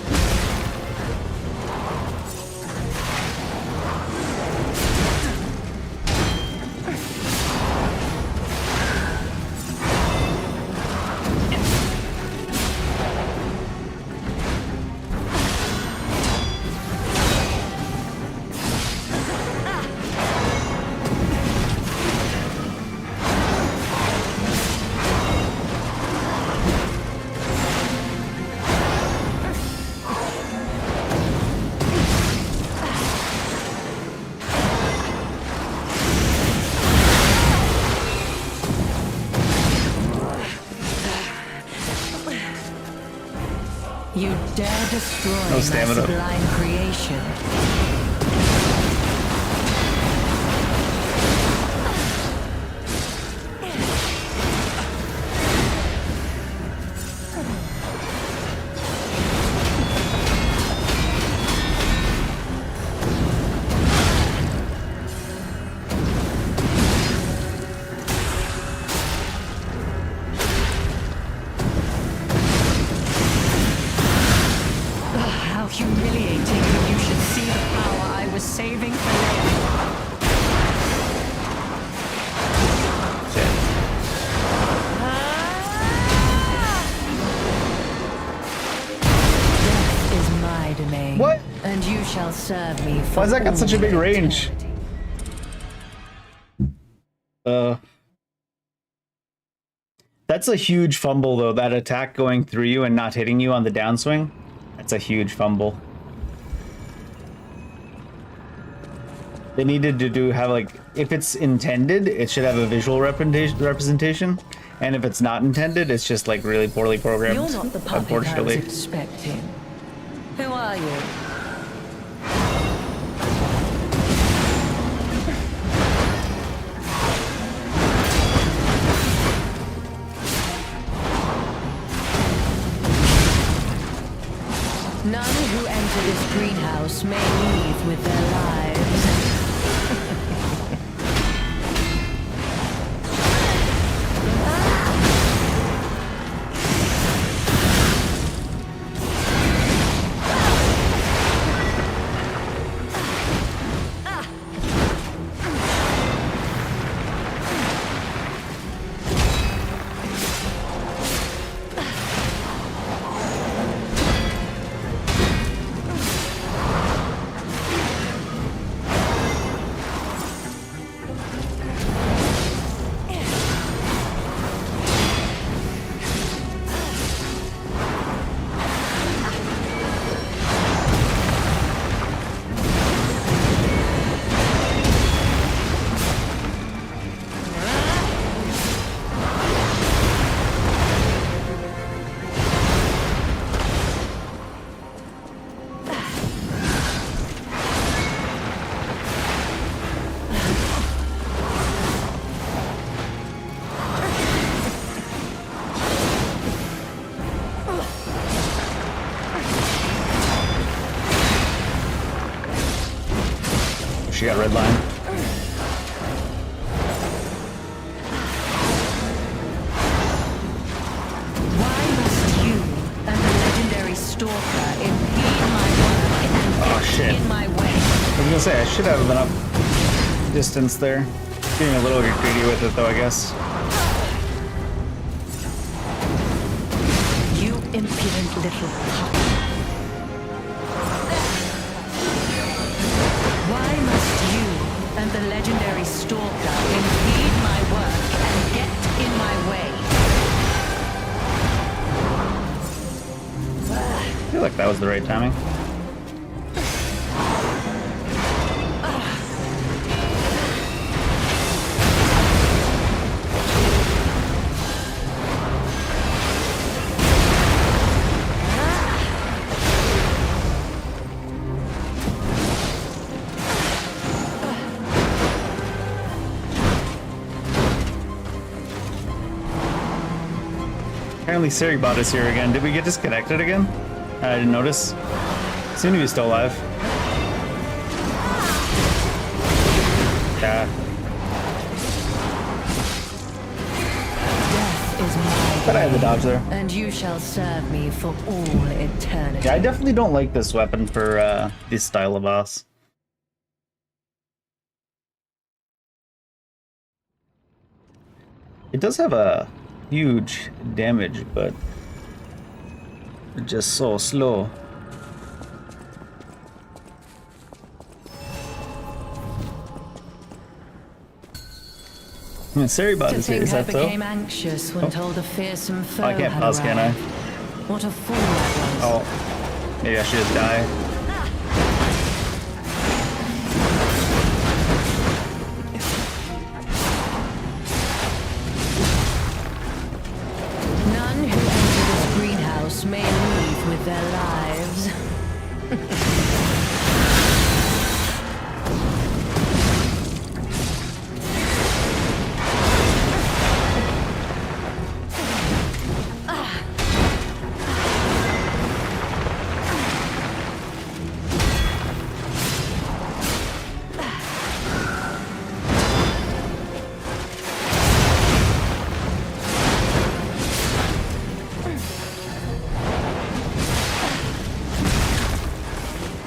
You dare destroy No my stamina. sublime creation. How humiliating that you should see the power I was saving for later. Death is my domain. What? And you shall serve me for Why's that got such a big all range? eternity. That's a huge fumble though, that attack going through you and not hitting you on the downswing. That's a huge fumble. They needed to have like, if it's intended, it should have a visual representation. And if it's not intended, it's just like really poorly programmed. You're not the puppet I was unfortunately. expecting. Who are you? None who enter this greenhouse may leave with their lives. She got red line. Why must you and the legendary stalker impede my work and Oh, get shit. in my way? I was gonna say, I should have been up distance there. Being a little greedy with it though, I guess. You impudent little pup. Why must you and the legendary stalker impede my work and get in my way? I feel like that was the right timing. Apparently Seribot is here again. Did we get disconnected again? I didn't notice. Seem to be still alive. Yeah. Death is my But I had the dodge there. and you shall serve me for all eternity. Yeah, I definitely don't like this weapon for this style of boss. It does have a huge damage, but it's just so slow. I mean, Seribot To is here, think is I that so? became anxious when told a fearsome foe I can't had pause, can I? arrived. What a fool I was. Oh, maybe I should just die. None who enter this greenhouse may leave with their lives.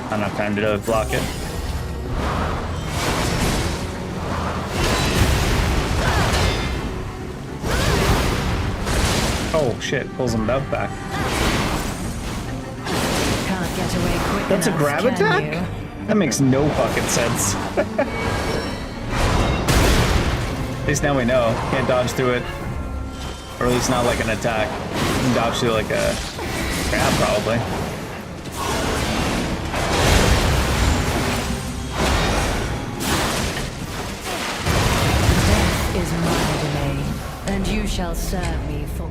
Not enough time to block it. Oh shit, pulls him back. Can't get away quick That's a enough, grab can attack? you? That makes no fucking sense. At least now we know. Can't dodge through it. Or at least not like an attack. You can dodge through like a grab probably. Death is my domain, and you shall serve me for all.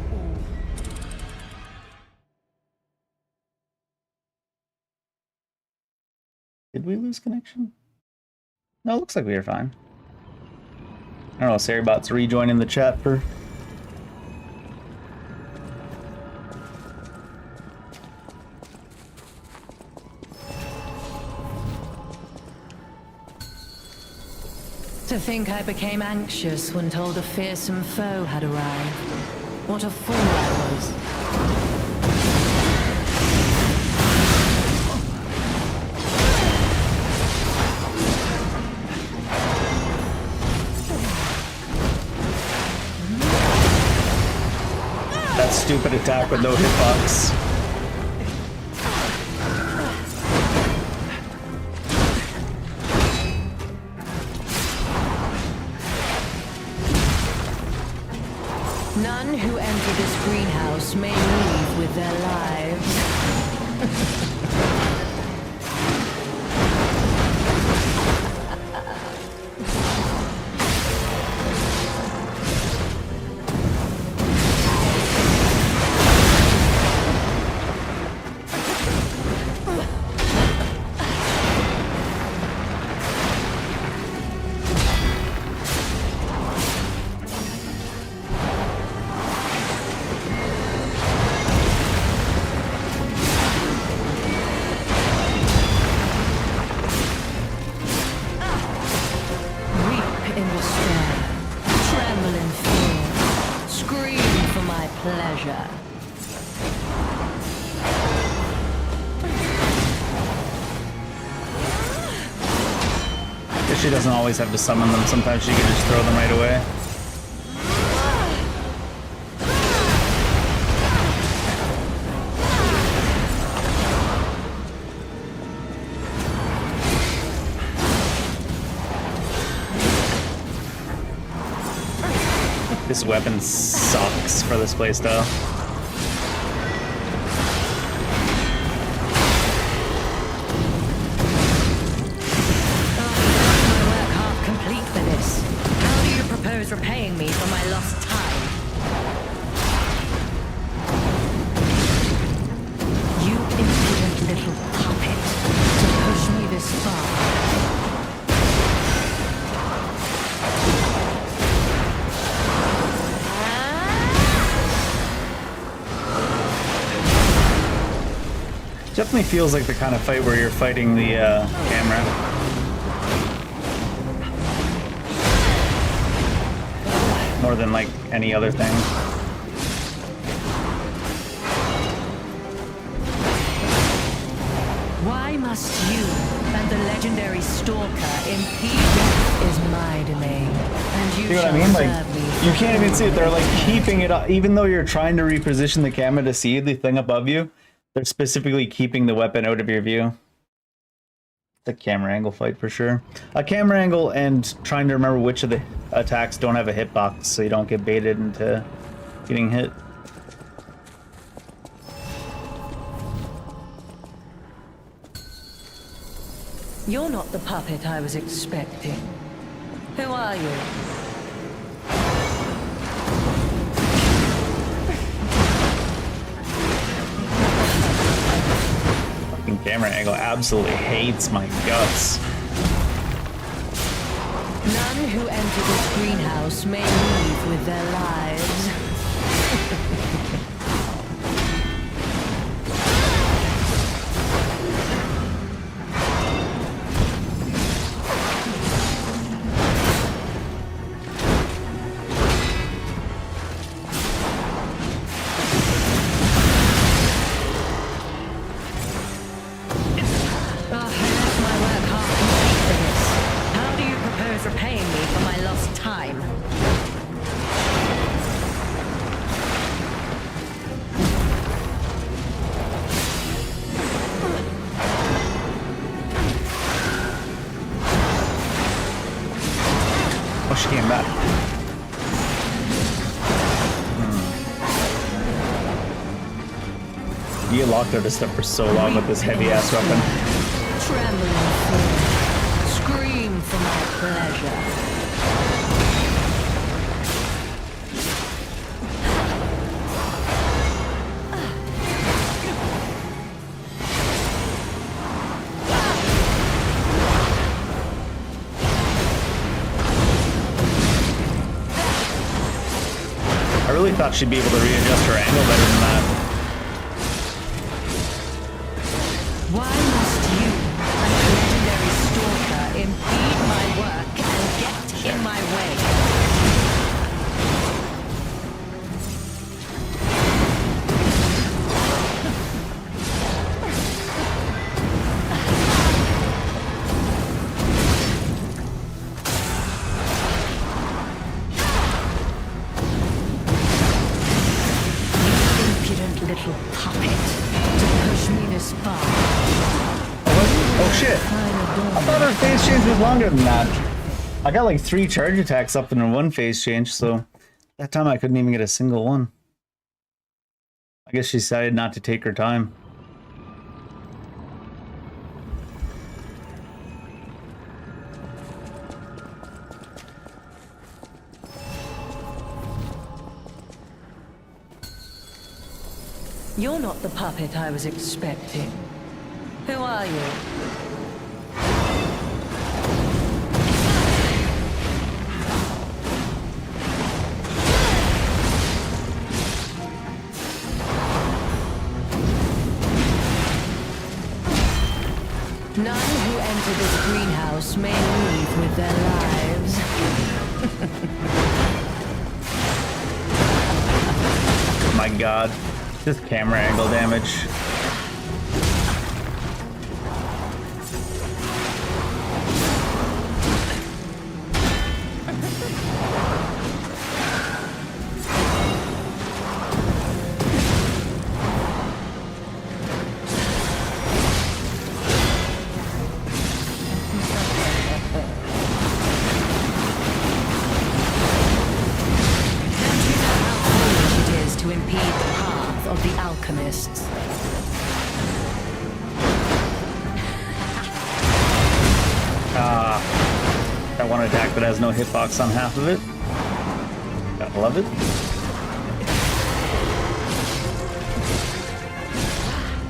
Did we lose connection? No, it looks like we are fine. I don't know, Seribot's rejoining the chat for... To think I became anxious when told a fearsome foe had arrived. What a fool I was. That stupid attack with no hitbox. None who enter this greenhouse may leave with their lives. Weep in despair, tremble in fear, scream for my pleasure. Guess she doesn't always have to summon them. Sometimes she can just throw them right away. This weapon sucks for this playstyle. My work half complete for this. How do you propose repaying me for my lost time? You impudent little puppet, to push me this far. Definitely feels like the kind of fight where you're fighting the camera. More than like any other thing. Why must you and the legendary Stalker impede death is my domain, and you See what I shall mean? Like, serve me. you can't even see it. They're like keeping it up. Even though you're trying to reposition the camera to see the thing above you, they're specifically keeping the weapon out of your view. The camera angle fight for sure. A camera angle and trying to remember which of the attacks don't have a hitbox so you don't get baited into getting hit. You're not the puppet I was expecting. Who are you? Fucking camera angle absolutely hates my guts. None who enter this greenhouse may leave with their lives. Repaying me for my lost time. Oh, she came back. You locked out of stuff for so long with this heavy-ass weapon. Trembling fear. Scream for my pleasure. I really thought she'd be able to readjust her angle better than that. Why must you, a legendary stalker, impede my work and get in my way? Impudent little puppet to push me this far. Oh shit! I thought her phase change was longer than that. I got like 3 charge attacks up in one phase change, so that time I couldn't even get a single one. I guess she decided not to take her time. You're not the puppet I was expecting. Who are you? None who enter this greenhouse may leave with their lives. My god. This camera angle damage. To impede the path of the alchemists. That one attack that has no hitbox on half of it. Gotta love it.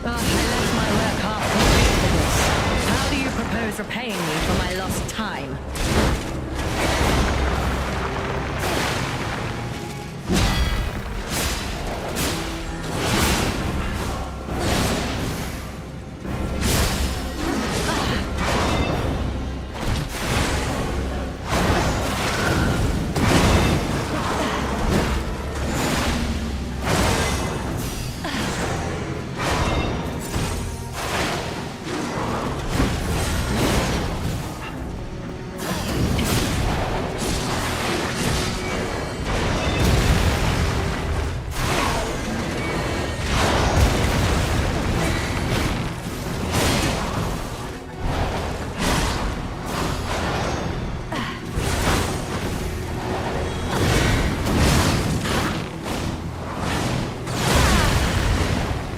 I left my work half complete for this. How do you propose repaying me for my lost time?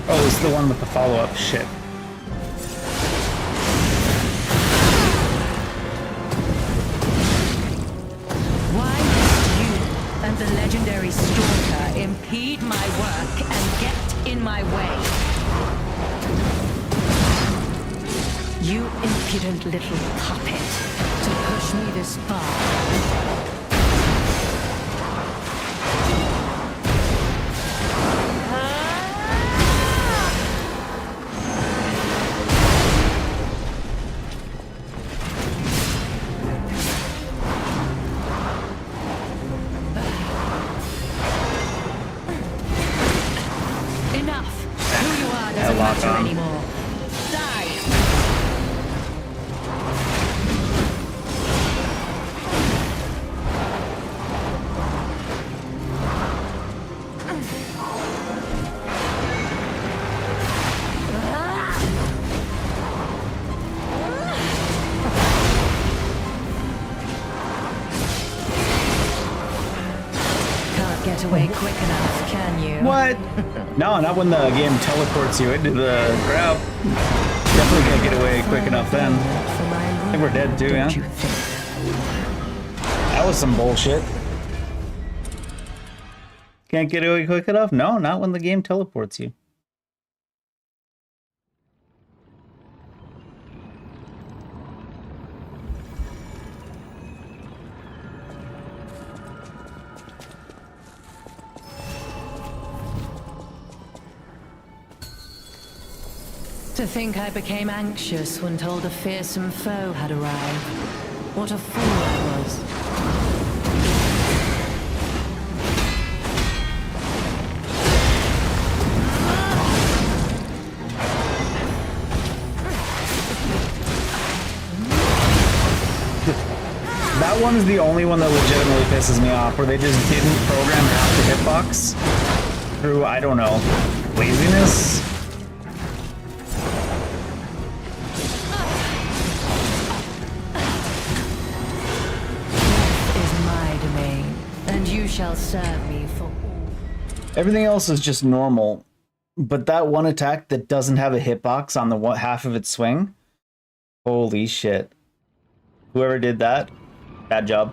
Oh, it's the one with the follow-up shit. Why must you and the legendary Stalker impede my work and get in my way? You impudent little puppet, to push me this far. Anymore. Die! Can't get away quick enough, can you? What? No, not when the game teleports you into the crowd. Definitely can't get away quick enough then. I think we're dead too, yeah? That was some bullshit. Can't get away quick enough? No, not when the game teleports you. To think I became anxious when told a fearsome foe had arrived. What a fool I was. That one is the only one that legitimately pisses me off, where they just didn't program half the hitbox through, I don't know, laziness? Shall serve me for all. Everything else is just normal, but that one attack that doesn't have a hitbox on the one half of its swing, holy shit. Whoever did that, bad job.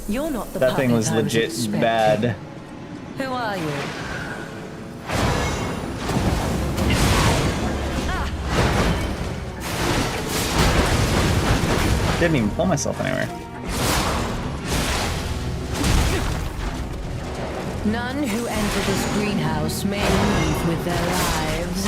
You're not the that thing was legit bad. Who are you? Didn't even pull myself anywhere. None who enter this greenhouse may leave with their lives.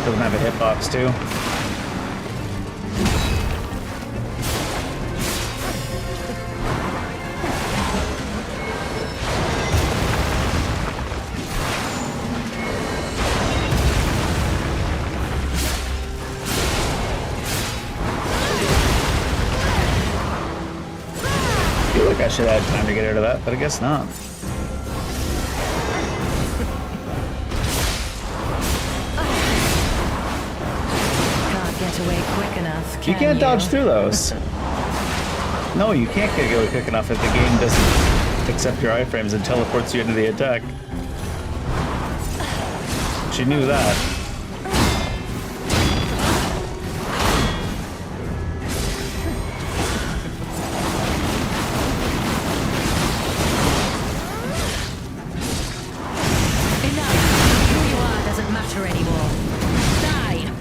Doesn't have a hitbox too. I feel like I should have had time to get out of that, but I guess not. Away quick enough, you can't dodge through those. No, you can't get away quick enough if the game doesn't accept your iframes and teleports you into the attack. She knew that. Enough! Who you are doesn't matter anymore. Die!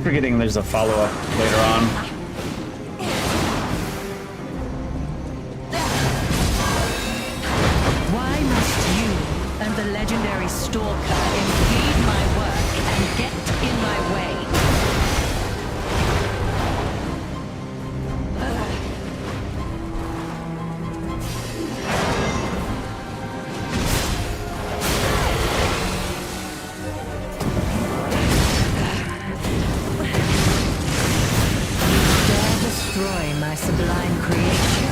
Forgetting there's a follow-up later on. Why must you and the legendary Stalker impede my work and get in my way? Dare destroy my sublime creation.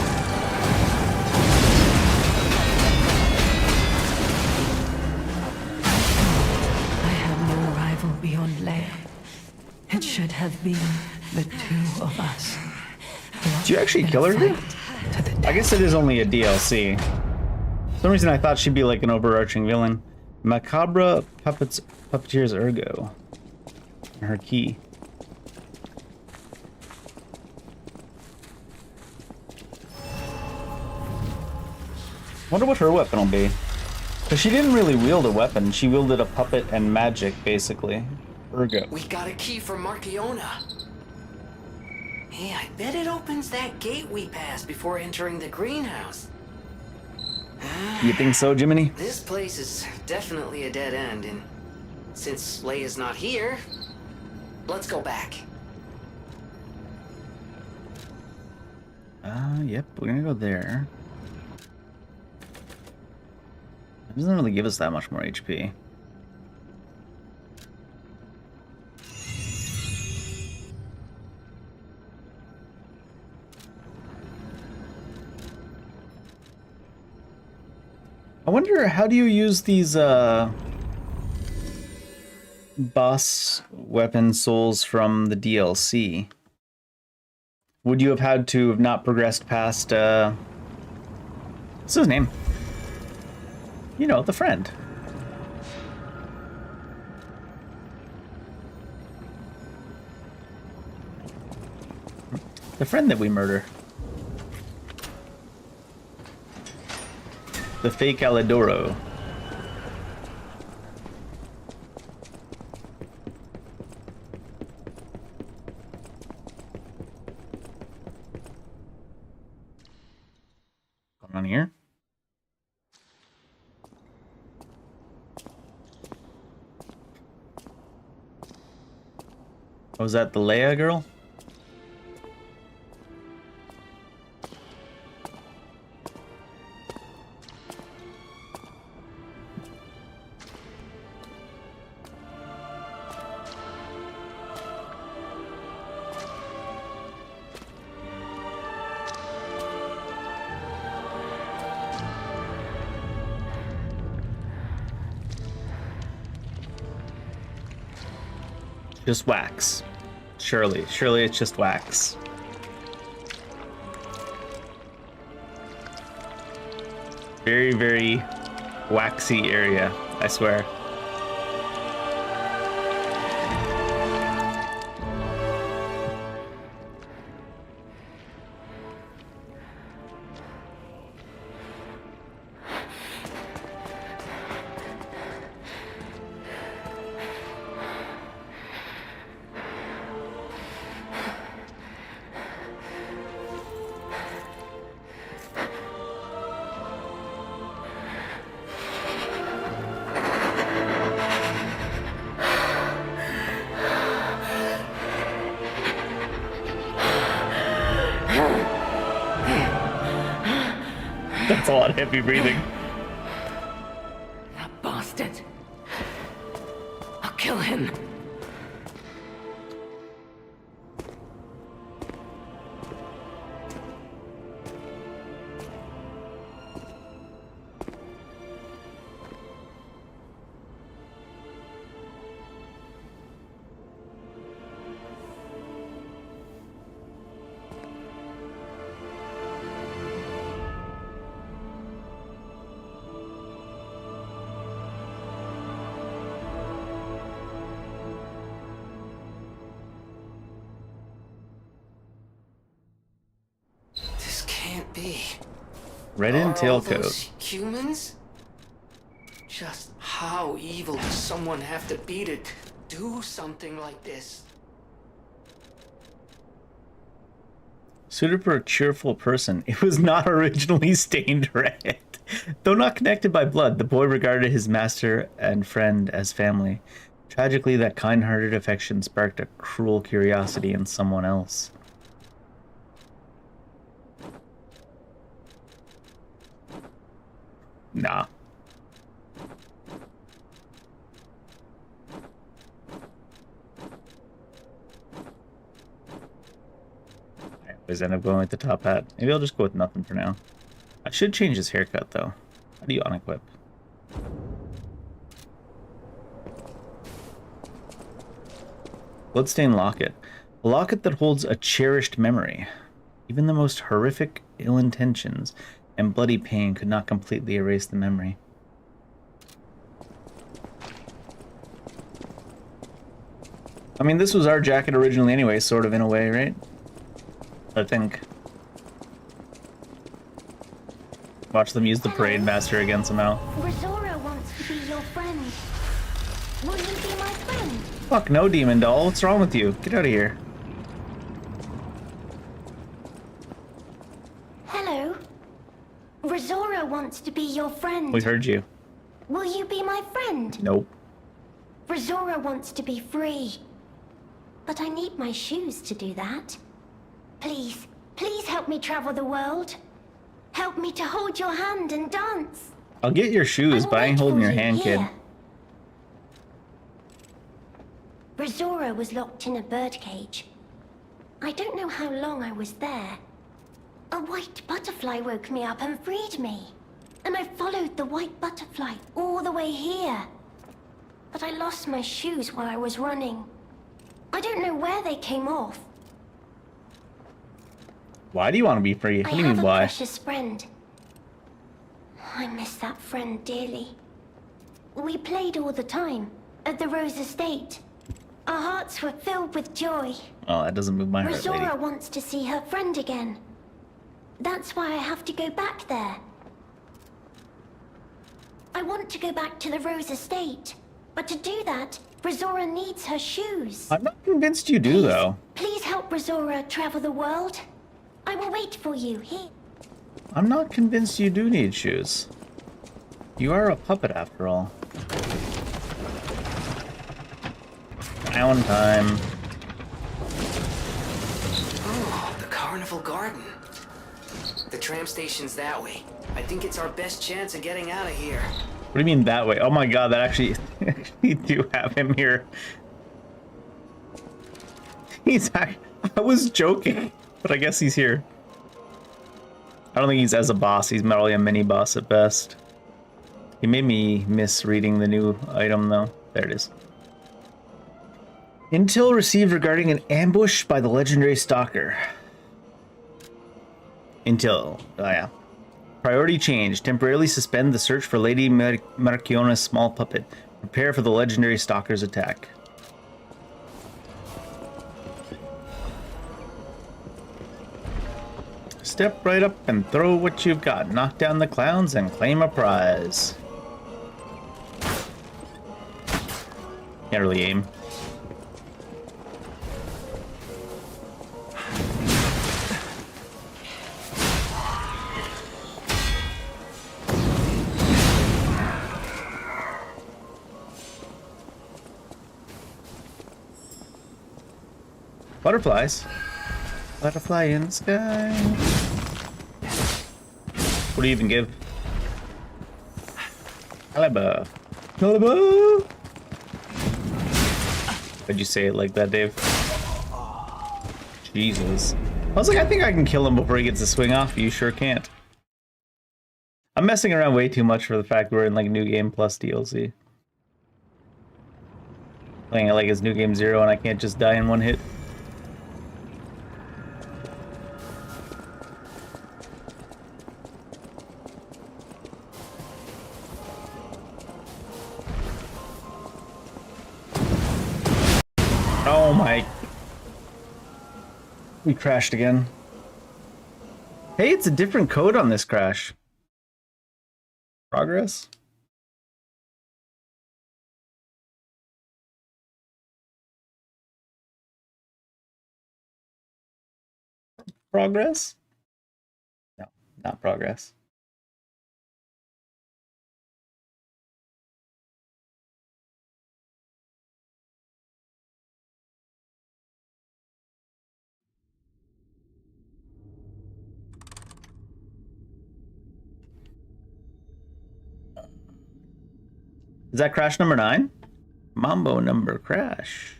I have no rival beyond Leia. It should have been the two of us. Did you actually kill her here? To the I guess it is only a DLC. For some reason I thought she'd be like an overarching villain. Macabre Puppeteer's Ergo. Her key. Wonder what her weapon will be. Because she didn't really wield a weapon. She wielded a puppet and magic, basically. Ergo. We got a key from Marchiona. Hey, I bet it opens that gate we passed before entering the greenhouse. You think so, Jiminy? This place is definitely a dead end, and since Leia's not here, let's go back. Yep, we're gonna go there. It doesn't really give us that much more HP. I wonder, how do you use these boss weapon souls from the DLC? Would you have had to have not progressed past what's his name? You know, the friend. The friend that we murder. The fake Alidoro. Going on here? Oh, was that the Leia girl? Just wax. Surely it's just wax. Very, very waxy area, I swear. That's a lot of heavy breathing. That bastard. I'll kill him. Be. Red and Are all tailcoat. those humans? Just how evil does someone have to be to do something like this? Suited for a cheerful person, it was not originally stained red. Though not connected by blood, the boy regarded his master and friend as family. Tragically, that kind-hearted affection sparked a cruel curiosity in someone else. Nah. I always end up going with the top hat. Maybe I'll just go with nothing for now. I should change his haircut, though. How do you unequip? Bloodstained locket. A locket that holds a cherished memory. Even the most horrific ill intentions and bloody pain could not completely erase the memory. I mean, this was our jacket originally anyway, sort of in a way, right? I think. Watch them use the parade master again somehow. Resora wants to be your friend. Will you be my friend? Fuck no, demon doll. What's wrong with you? Get out of here. Hello. Resora wants to be your friend. We heard you. Will you be my friend? Nope. Resora wants to be free. But I need my shoes to do that. Please, please help me travel the world. Help me to hold your hand and dance. I'll get your shoes, but I ain't holding your hand, kid. Resora was locked in a birdcage. I don't know how long I was there. A white butterfly woke me up and freed me. And I followed the white butterfly all the way here. But I lost my shoes while I was running. I don't know where they came off. Why do you want to be free? What do you mean, I have a why? precious friend. I miss that friend dearly. We played all the time at the Rose Estate. Our hearts were filled with joy. Oh, that doesn't move my heart, lady. Resora wants to see her friend again. That's why I have to go back there. I want to go back to the Rose Estate. But to do that, Resora needs her shoes. I'm not convinced you do, though. Please help Resora travel the world. I will wait for you here. I'm not convinced you do need shoes. You are a puppet, after all. Clown time. Oh, the Carnival Garden. The tram station's that way. I think it's our best chance of getting out of here. What do you mean that way? Oh my god, that actually do have him here. I was joking, but I guess he's here. I don't think he's as a boss. He's probably a mini boss at best. He made me miss reading the new item though. There it is. Intel received regarding an ambush by the legendary stalker. Intel. Oh yeah. Priority change. Temporarily suspend the search for Lady Marchiona's small puppet. Prepare for the legendary stalker's attack. Step right up and throw what you've got. Knock down the clowns and claim a prize. Can't really aim. Butterflies. Butterfly in the sky. What do you even give? Caliber. Caliber! Why'd you say it like that, Dave? Jesus. I was like, I think I can kill him before he gets a swing off. You sure can't. I'm messing around way too much for the fact we're in like New Game Plus DLC. Playing it like it's New Game 0 and I can't just die in one hit. Oh my. We crashed again. Hey, it's a different code on this crash. Progress? Progress? No, not progress. Is that crash number 9? Mambo number crash.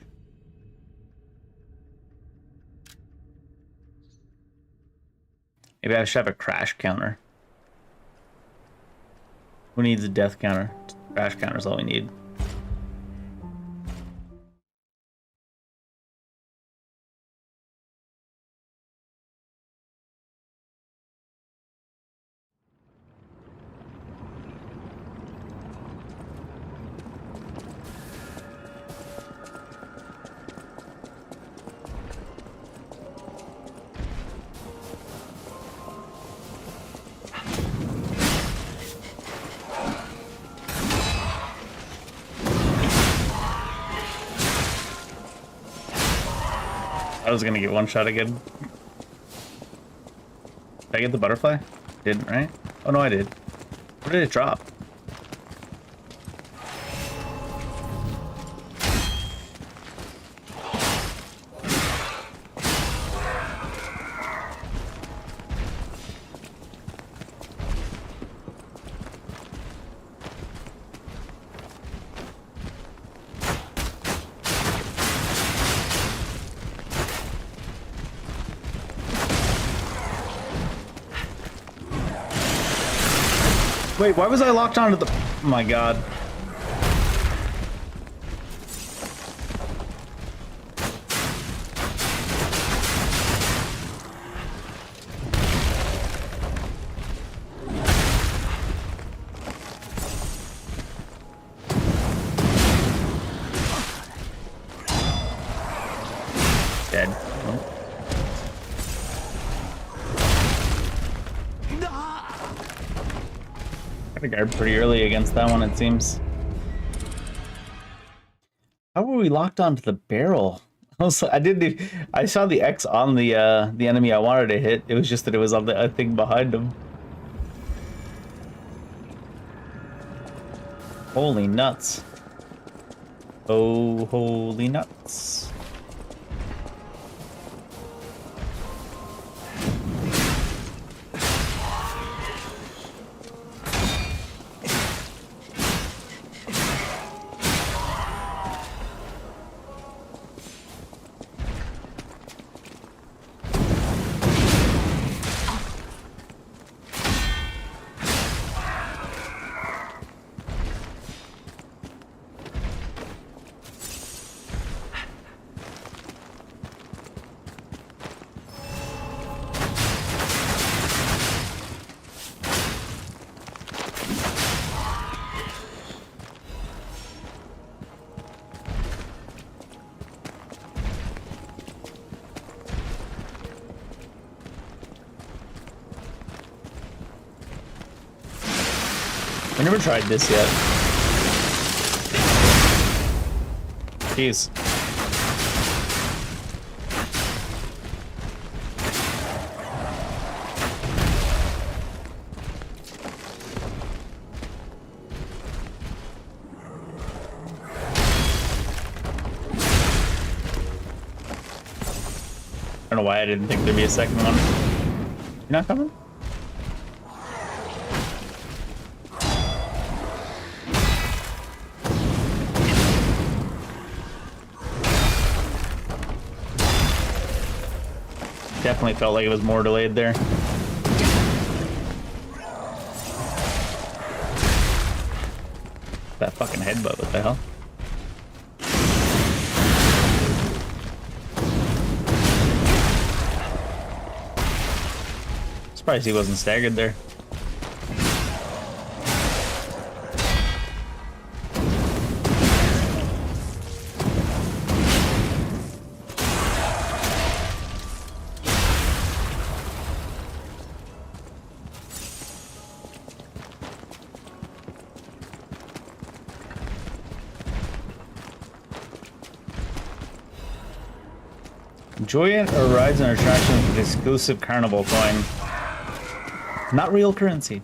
Maybe I should have a crash counter. Who needs a death counter? Crash counter is all we need. I was gonna get one shot again. Did I get the butterfly? Didn't, right? Oh no, I did. Where did it drop? Wait, why was I locked onto the... Oh my god. Dead. Got to guard pretty early against that one, it seems. How were we locked onto the barrel? I saw the X on the enemy I wanted to hit. It was just that it was on the thing behind him. Holy nuts. Oh, holy nuts. I never tried this yet. Jeez. I don't know why I didn't think there'd be a second one. You're not coming? Definitely felt like it was more delayed there. That fucking headbutt, what the hell? Surprised he wasn't staggered there. Enjoy it or rides and attractions with exclusive carnival coin. Not real currency.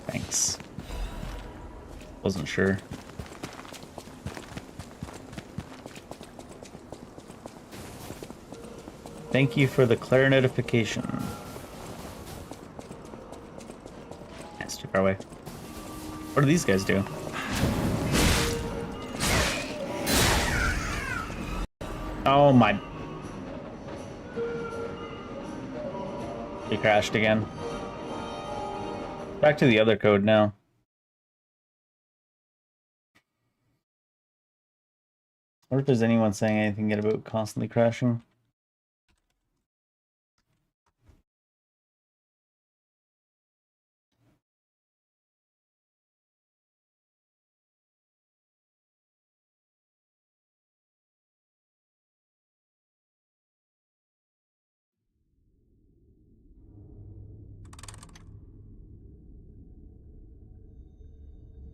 Thanks. Wasn't sure. Thank you for the clarinet-ification. That's too far away. What do these guys do? Oh my. He crashed again. Back to the other code now. I wonder if there's anyone saying anything yet about constantly crashing.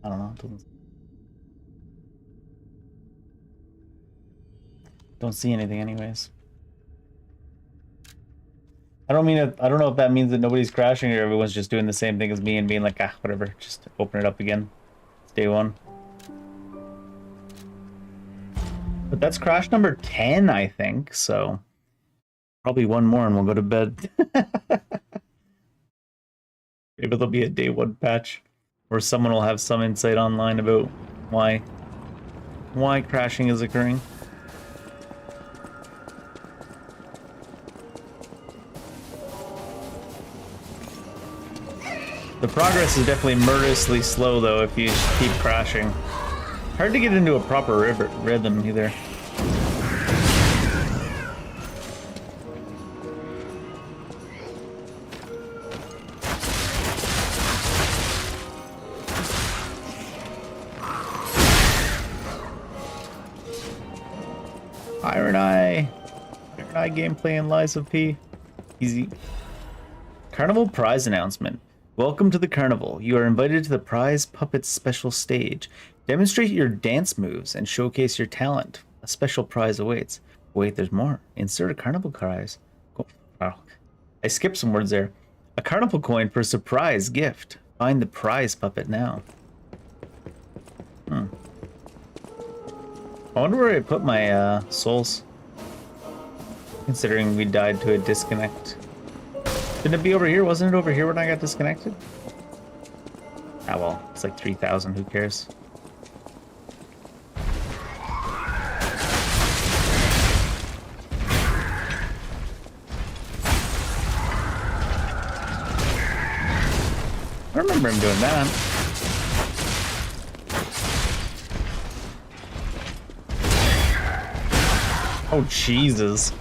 I don't know. Don't see anything anyways. I don't know if that means that nobody's crashing or everyone's just doing the same thing as me and being like, ah, whatever, just open it up again. It's day one. But that's crash number 10, I think, so probably one more and we'll go to bed. Maybe there'll be a day one patch where someone will have some insight online about why crashing is occurring. The progress is definitely murderously slow though if you keep crashing. Hard to get into a proper rhythm either. Iron Eye gameplay and Lies of P. Easy. Carnival prize announcement. Welcome to the carnival. You are invited to the prize puppets special stage. Demonstrate your dance moves and showcase your talent. A special prize awaits. Wait, there's more. Insert a carnival prize. Wow. I skipped some words there. A carnival coin for a surprise gift. Find the prize puppet now. I wonder where I put my souls. Considering we died to a disconnect. Didn't it be over here? Wasn't it over here when I got disconnected? Ah well, it's like 3,000, who cares? I remember him doing that. Oh, Jesus.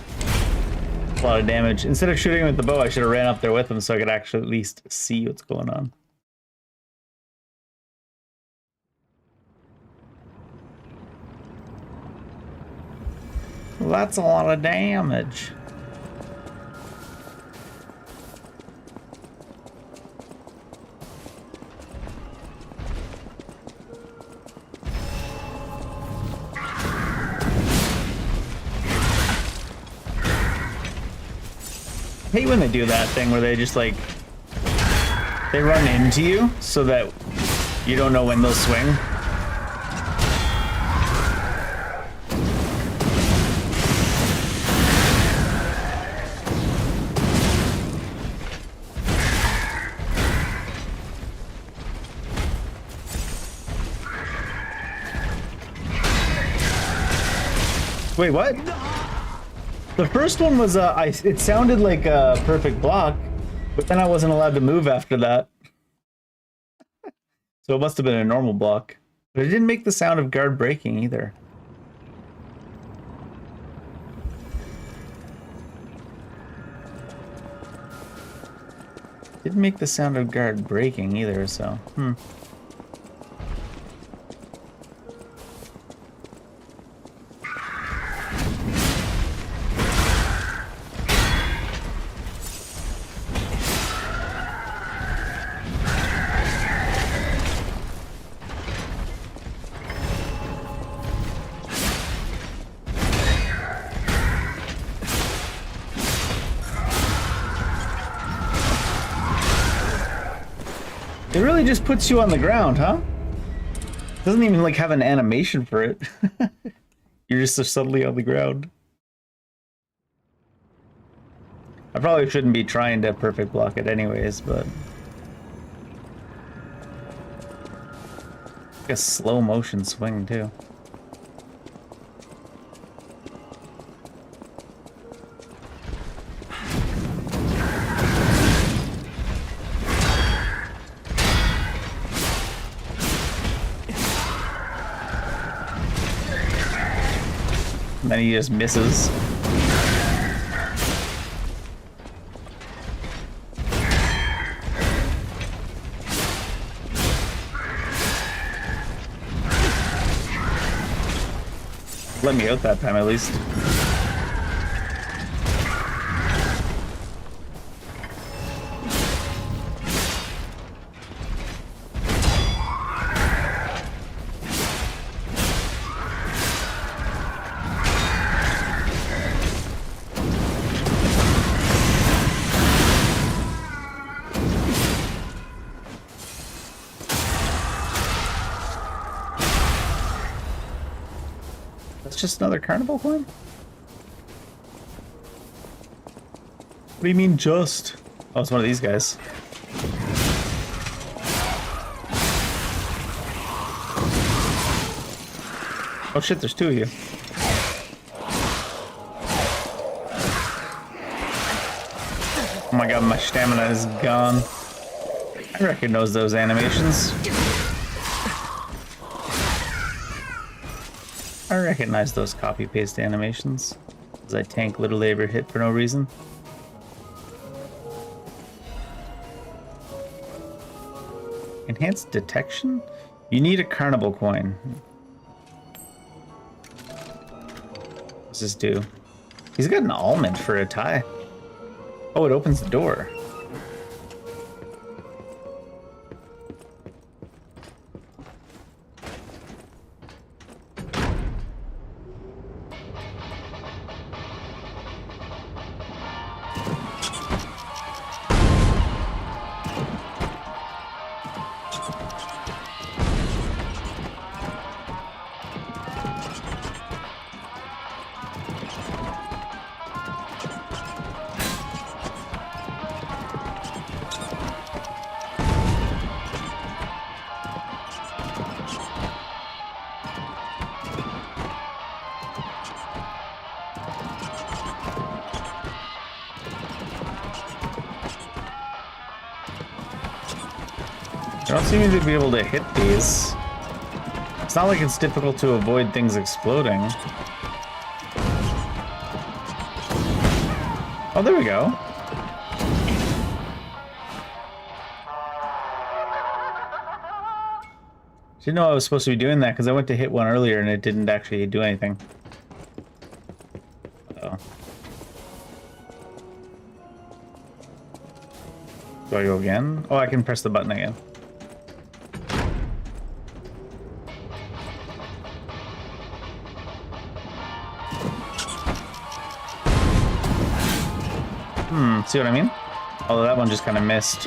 A lot of damage. Instead of shooting him with the bow, I should have ran up there with him so I could actually at least see what's going on. Well, that's a lot of damage. I hate when they do that thing where they just like they run into you so that you don't know when they'll swing. Wait, what? The first one was, it sounded like a perfect block, but then I wasn't allowed to move after that. So it must have been a normal block. But it didn't make the sound of guard breaking either. Didn't make the sound of guard breaking either, so, It really just puts you on the ground, huh? Doesn't even like have an animation for it. You're just so subtly on the ground. I probably shouldn't be trying to perfect block it anyways, but... Like a slow motion swing too. And then he just misses. Let me out that time at least. Just another carnival coin? What do you mean just? Oh, it's one of these guys. Oh shit, there's two of you. Oh my god, my stamina is gone. I recognize those animations. I recognize those copy-paste animations, as I tank little labor hit for no reason. Enhanced detection? You need a carnival coin. What's this do? He's got an almond for a tie. Oh, it opens the door. I don't seem to be able to hit these. It's not like it's difficult to avoid things exploding. Oh, there we go. Didn't know I was supposed to be doing that because I went to hit one earlier and it didn't actually do anything. Uh-oh. Do I go again? Oh, I can press the button again. See what I mean? Although that one just kind of missed.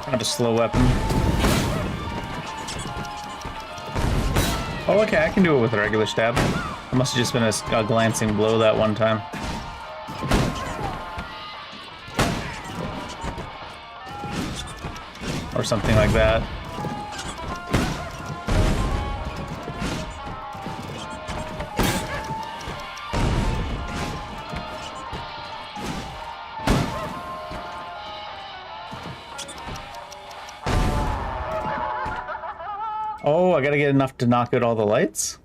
Kind of a slow weapon. Oh, okay, I can do it with a regular stab. It must have just been a glancing blow that one time. Or something like that. Oh, I gotta get enough to knock out all the lights?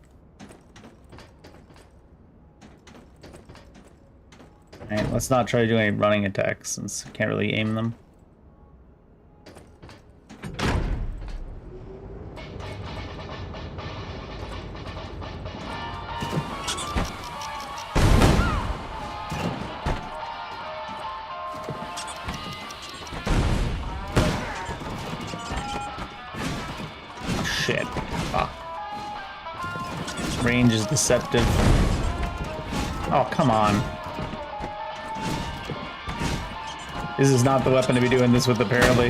Alright, let's not try to do any running attacks since I can't really aim them. Shit. Ah. Range is deceptive. Oh, come on. This is not the weapon to be doing this with, apparently.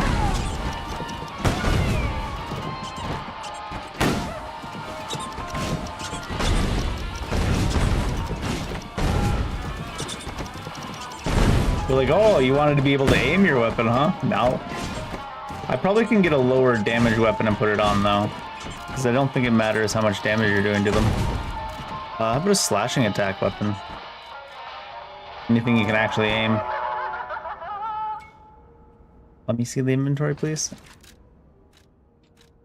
They're like, oh, you wanted to be able to aim your weapon, huh? No. I probably can get a lower damage weapon and put it on, though. Because I don't think it matters how much damage you're doing to them. How about a slashing attack weapon? Anything you can actually aim. Let me see the inventory, please.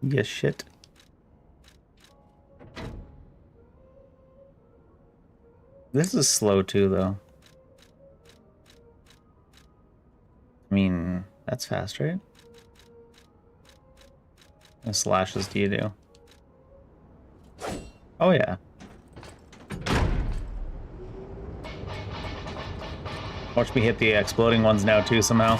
Yes, shit. This is slow, too, though. I mean, that's fast, right? What slashes do you do? Oh, yeah. Watch me hit the exploding ones now, too, somehow.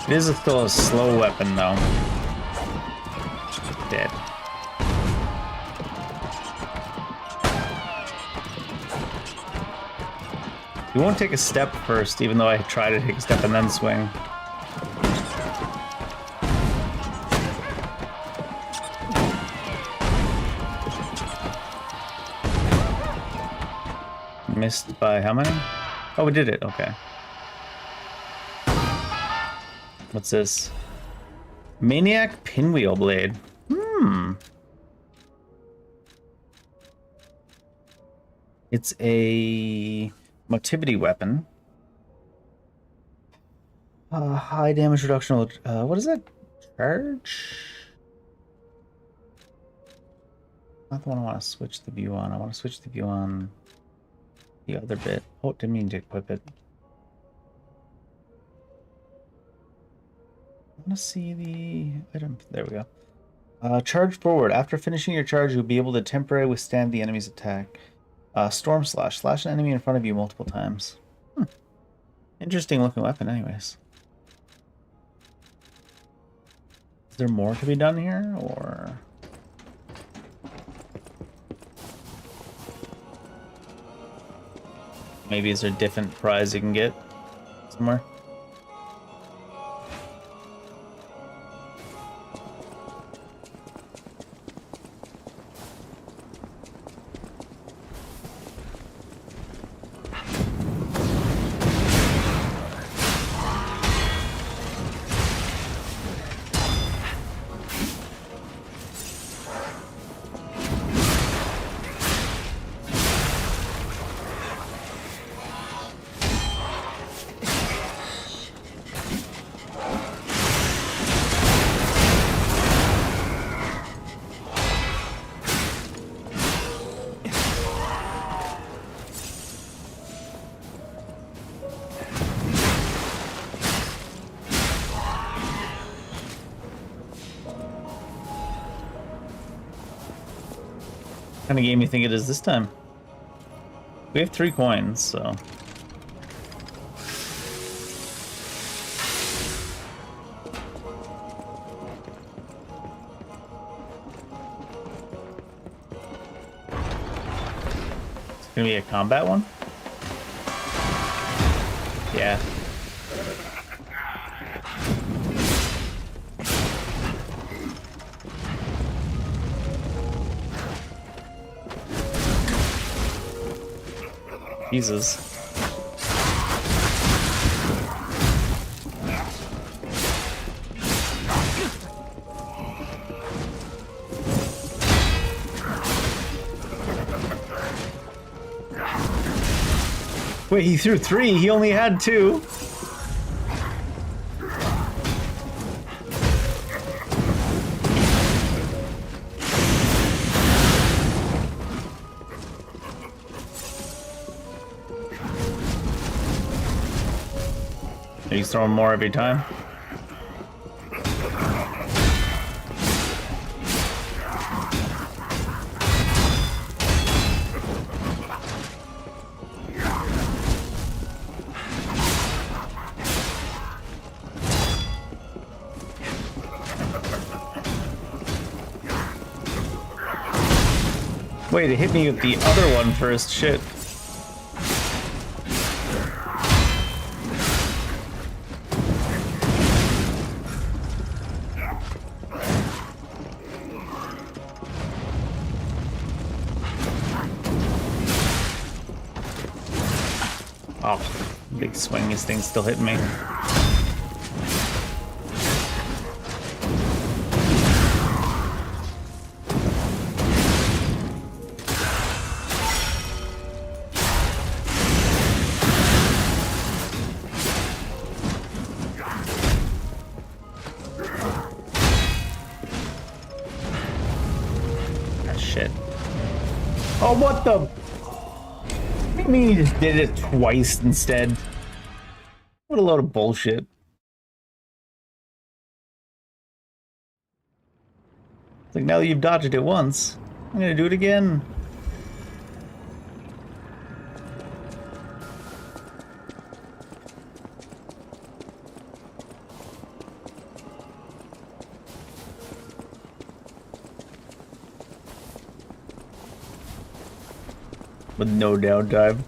It is still a slow weapon, though. Dead. You won't take a step first, even though I try to take a step and then swing. Missed by how many? Oh, we did it. Okay. What's this? Maniac Pinwheel Blade. It's a motivity weapon. High damage reduction. What is that? Charge? Not the one I want to switch the view on. I want to switch the view on the other bit. Oh, didn't mean to equip it. I want to see the item. There we go. Charge forward. After finishing your charge, you'll be able to temporarily withstand the enemy's attack. Storm Slash. Slash an enemy in front of you multiple times. Interesting looking weapon anyways. Is there more to be done here, or...? Maybe is there a different prize you can get somewhere? What kind of game you think it is this time? We have 3 coins, so... It's gonna be a combat one? Yeah. Jesus. Wait, he threw 3, he only had 2. He's throwing more every time. Wait, it hit me with the other one first. Shit. Oh, big swing. This thing's still hitting me. Shit. Oh, what the? What do you mean you just did it twice instead? What a load of bullshit. It's like, now that you've dodged it once, I'm gonna do it again. With no downtime.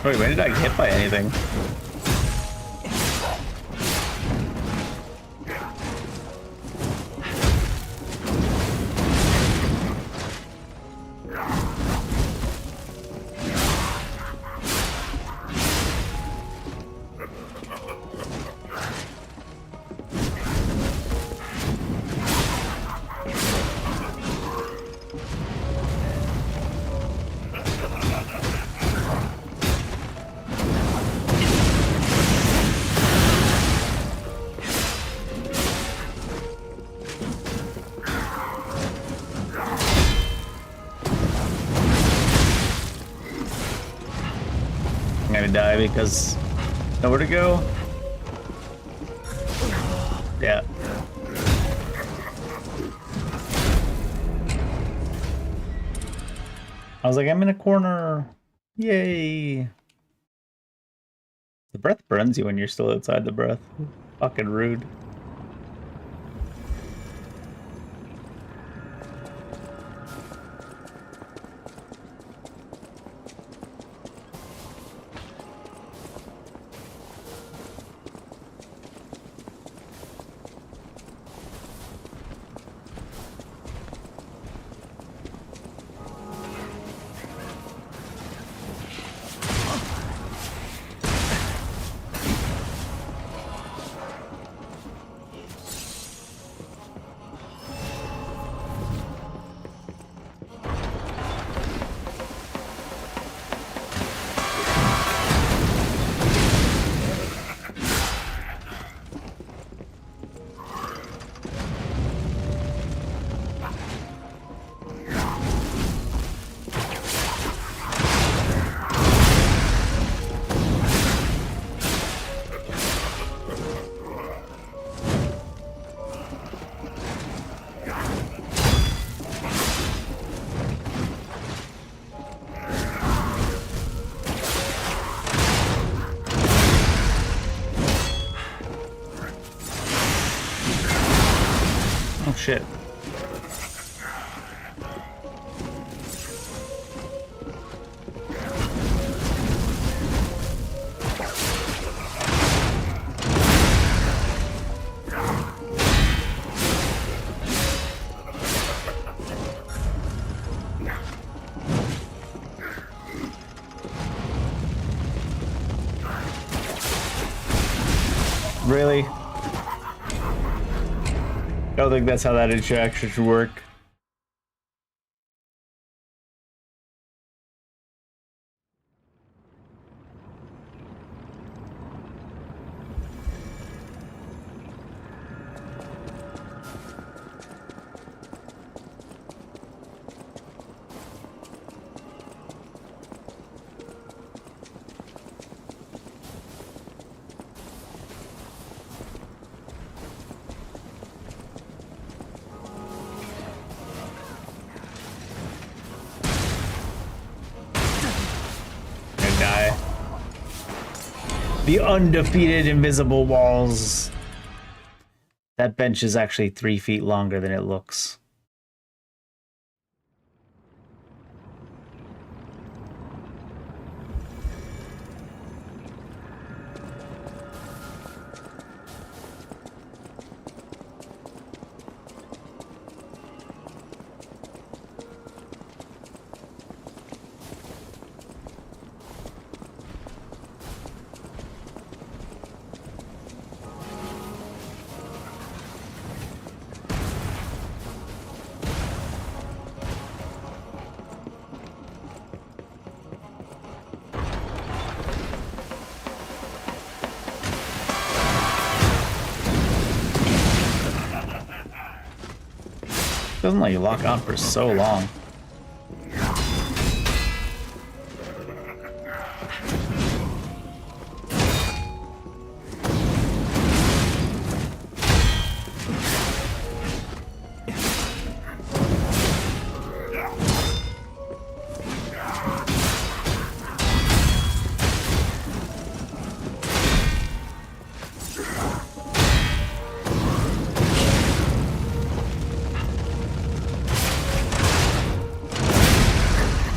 Wait, when did I get hit by anything? I'm gonna die because nowhere to go. Yeah. I was like, I'm in a corner. Yay. The breath burns you when you're still outside the breath. Fucking rude. Oh shit. Really? I don't think that's how that interaction should work. guy. The undefeated invisible walls. That bench is actually 3 feet longer than it looks. Doesn't let you lock on for so long.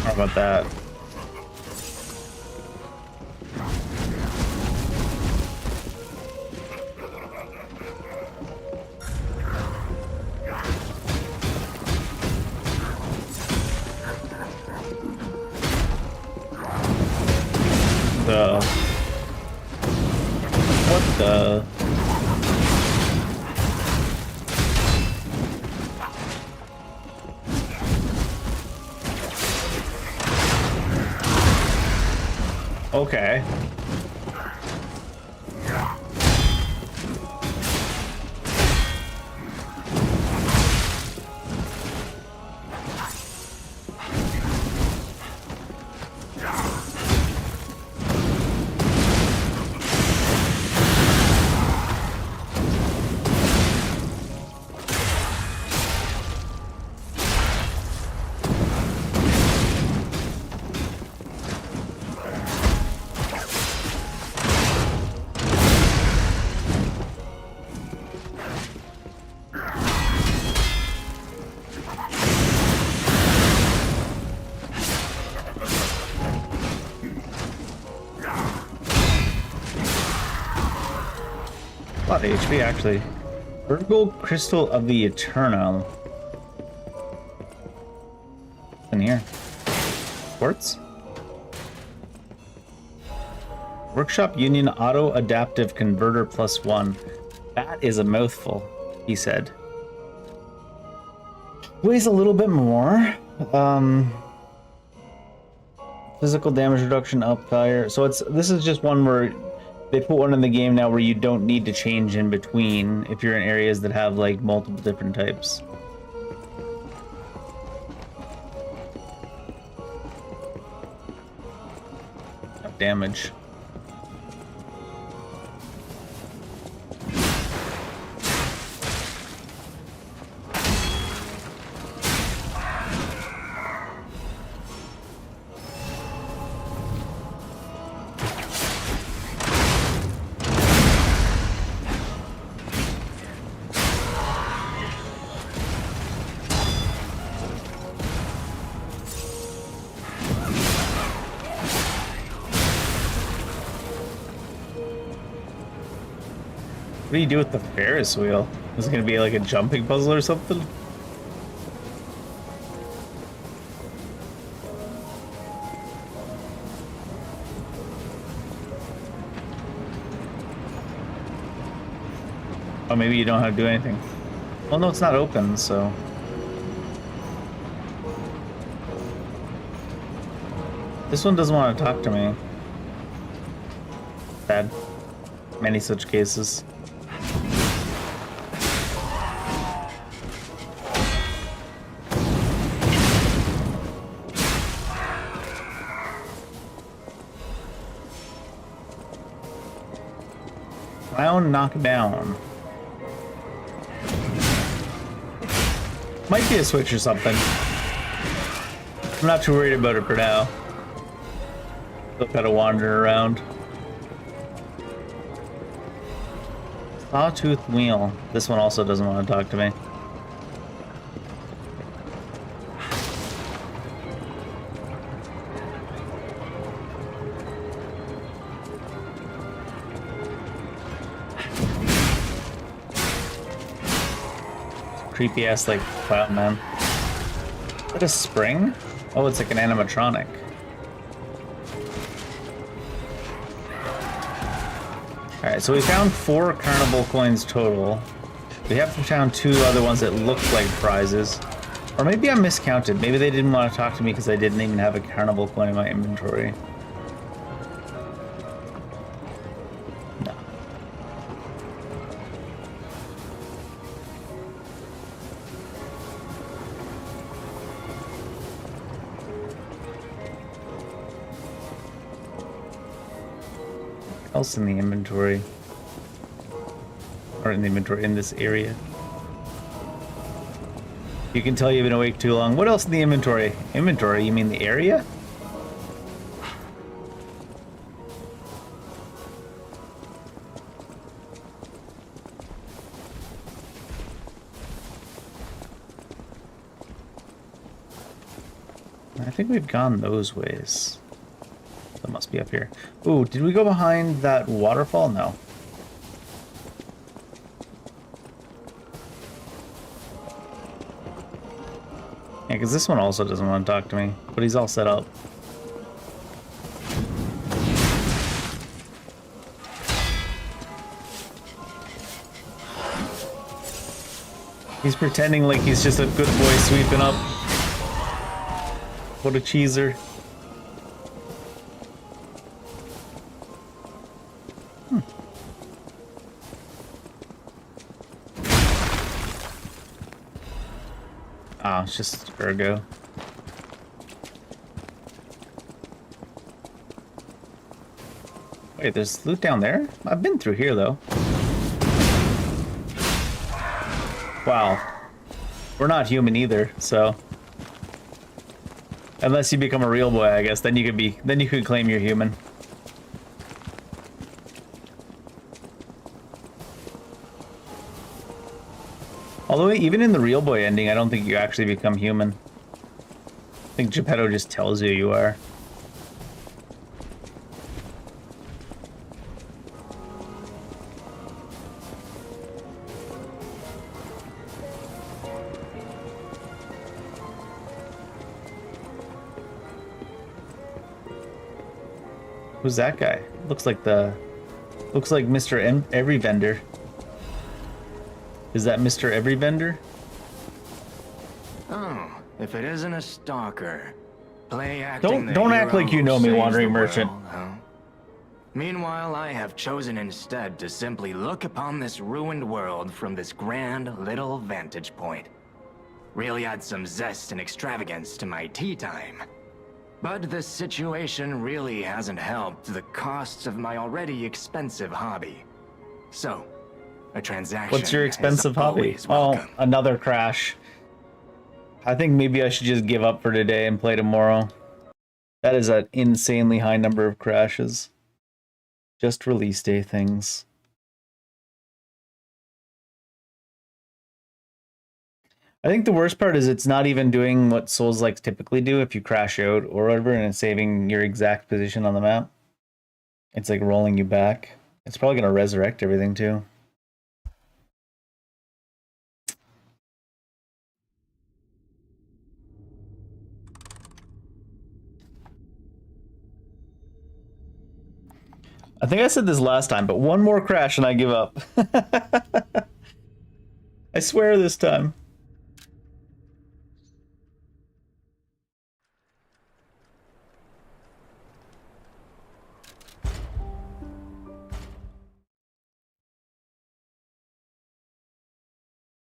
How about that? What the? Okay. A lot of HP, actually. Vertical Crystal of the Eternal. What's in here? Quartz? Workshop Union Auto Adaptive Converter +1. That is a mouthful, he said. Weighs a little bit more. Physical damage reduction up higher. So this is just one where they put one in the game now where you don't need to change in between if you're in areas that have like multiple different types. Damage. What do you do with the Ferris wheel? Is it gonna be like a jumping puzzle or something? Oh, maybe you don't have to do anything. Well, no, it's not open, so... This one doesn't want to talk to me. Sad. Many such cases. Clown knockdown. Might be a switch or something. I'm not too worried about it for now. Still kind of wandering around. Sawtooth wheel. This one also doesn't want to talk to me. Creepy ass like cloud man. Is that a spring? Oh, it's like an animatronic. Alright, so we found 4 carnival coins total. We have found 2 other ones that look like prizes. Or maybe I miscounted. Maybe they didn't want to talk to me because I didn't even have a carnival coin in my inventory. No. What else in the inventory? Or in the inventory in this area? You can tell you've been awake too long. What else in the inventory? Inventory? You mean the area? I think we've gone those ways. That must be up here. Ooh, did we go behind that waterfall? No. Yeah, because this one also doesn't want to talk to me, but he's all set up. He's pretending like he's just a good boy sweeping up. What a cheeser. Oh, it's just Ergo. Wait, there's loot down there? I've been through here, though. Wow. We're not human either, so... Unless you become a real boy, I guess, then you could claim you're human. Although, even in the real boy ending, I don't think you actually become human. I think Geppetto just tells you you are. Who's that guy? Looks like Mr. Every Vendor. Is that Mr. Every Vendor? Oh, if it isn't a stalker. Play acting Don't act like you know me, wandering merchant. Huh? Meanwhile, I have chosen instead to simply look upon this ruined world from this grand little vantage point. Really add some zest and extravagance to my tea time. But this situation really hasn't helped the costs of my already expensive hobby. So, a transaction. What's your expensive hobby? Welcome. Oh, another crash. I think maybe I should just give up for today and play tomorrow. That is an insanely high number of crashes. Just release day things. I think the worst part is it's not even doing what Souls-likes typically do if you crash out or whatever, and it's saving your exact position on the map. It's like rolling you back. It's probably going to resurrect everything too. I think I said this last time, but one more crash and I give up. I swear this time.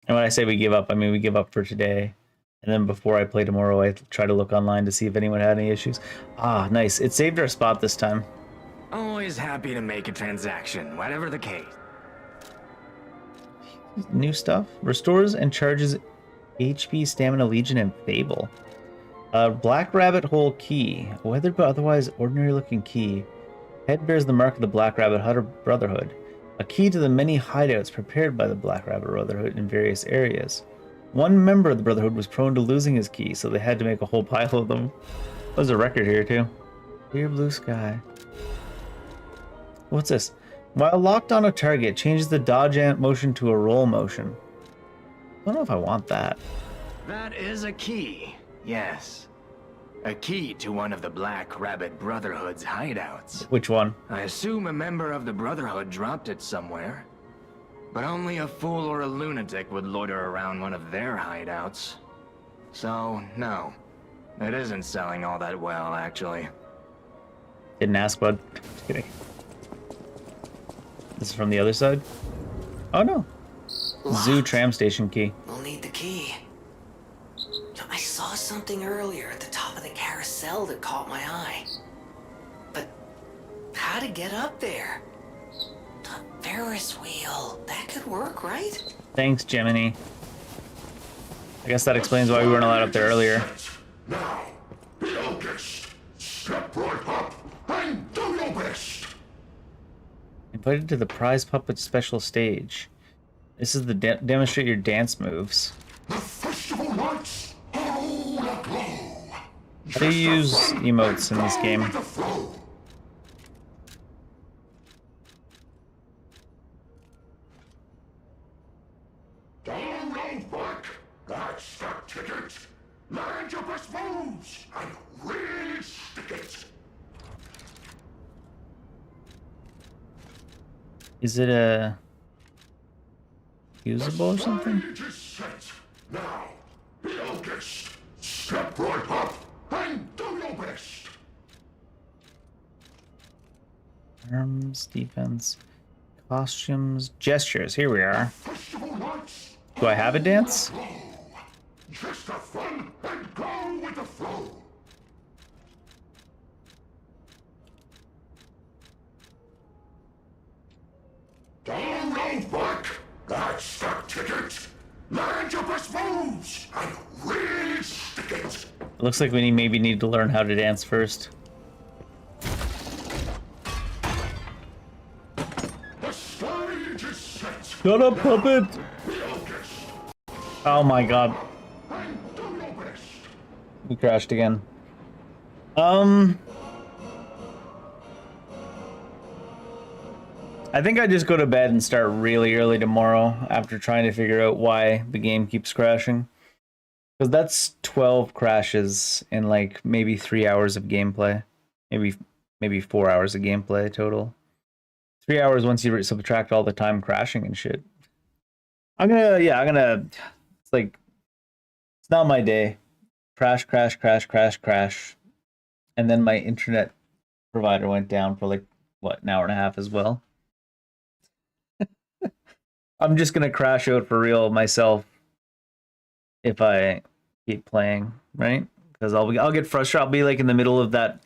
And when I say we give up, I mean we give up for today. And then before I play tomorrow, I try to look online to see if anyone had any issues. Ah, nice. It saved our spot this time. Always happy to make a transaction, whatever the case. New stuff. Restores and charges HP, Stamina, Legion, and Fable. A black rabbit hole key. A weathered but otherwise ordinary looking key. Head bears the mark of the Black Rabbit Brotherhood. A key to the many hideouts prepared by the Black Rabbit Brotherhood in various areas. One member of the Brotherhood was prone to losing his key, so they had to make a whole pile of them. There's a record here, too. Clear blue sky. What's this? While locked on a target, changes the dodge motion to a roll motion. I don't know if I want that. That is a key, yes. A key to one of the Black Rabbit Brotherhood's hideouts. Which one? I assume a member of the Brotherhood dropped it somewhere. But only a fool or a lunatic would loiter around one of their hideouts. So, no. It isn't selling all that well, actually. Didn't ask, bud. Just kidding. This is from the other side? Oh, no. Zoo tram station key. We'll need the key. I saw something earlier at the top of the carousel that caught my eye. But how to get up there? The Ferris wheel. That could work, right? Thanks, Jiminy. I guess that explains why we weren't allowed up there earlier. Now, be August. Step right up and do your best. Invited to the prize puppet special stage. This is the demonstrate your dance moves. The festival lights are all aglow. How do you use emotes in this game? Down round back. That's the ticket. Land your best moves and really stick it. Is it a usable or something? Stage is set. Now, be August. Step right up and do your best. Arms, defense, costumes, gestures. Here we are. Festival lights. Do I have a dance? Just have fun and go with the flow. Down round back. That's the ticket. Land your best moves and really stick it. It looks like we maybe need to learn how to dance first. The stage is set. Shut up, puppet! Be August Oh my god. and do your best. We crashed again. I think I just go to bed and start really early tomorrow after trying to figure out why the game keeps crashing. Because that's 12 crashes in like maybe 3 hours of gameplay. Maybe 4 hours of gameplay total. 3 hours once you subtract all the time crashing and shit. It's like, it's not my day. Crash, crash, crash, crash, crash. And then my internet provider went down for like, what, an hour and a half as well. I'm just gonna crash out for real myself if I keep playing, right? Because I'll get frustrated. I'll be like in the middle of that,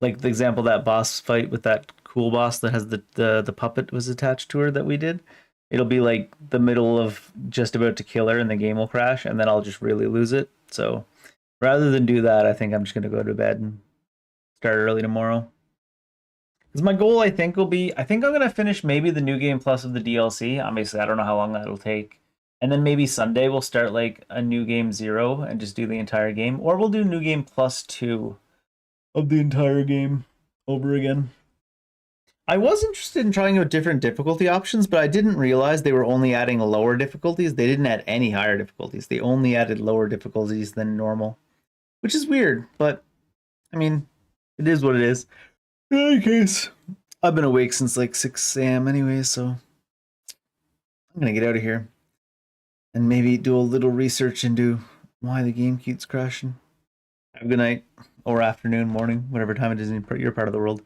like the example, that boss fight with that cool boss that has the puppet was attached to her that we did. It'll be like the middle of just about to kill her and the game will crash and then I'll just really lose it. So rather than do that, I think I'm just gonna go to bed and start early tomorrow. Because my goal, I think, will be, I think I'm going to finish maybe the New Game Plus of the DLC. Obviously, I don't know how long that'll take. And then maybe Sunday we'll start like a New Game 0 and just do the entire game. Or we'll do New Game Plus 2 of the entire game over again. I was interested in trying out different difficulty options, but I didn't realize they were only adding lower difficulties. They didn't add any higher difficulties. They only added lower difficulties than normal. Which is weird, but I mean, it is what it is. In any case, I've been awake since like 6 a.m. anyway, so I'm gonna get out of here and maybe do a little research into why the game keeps crashing. Have a good night, or afternoon, morning, whatever time it is in your part of the world.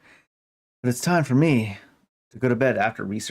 But it's time for me to go to bed after research.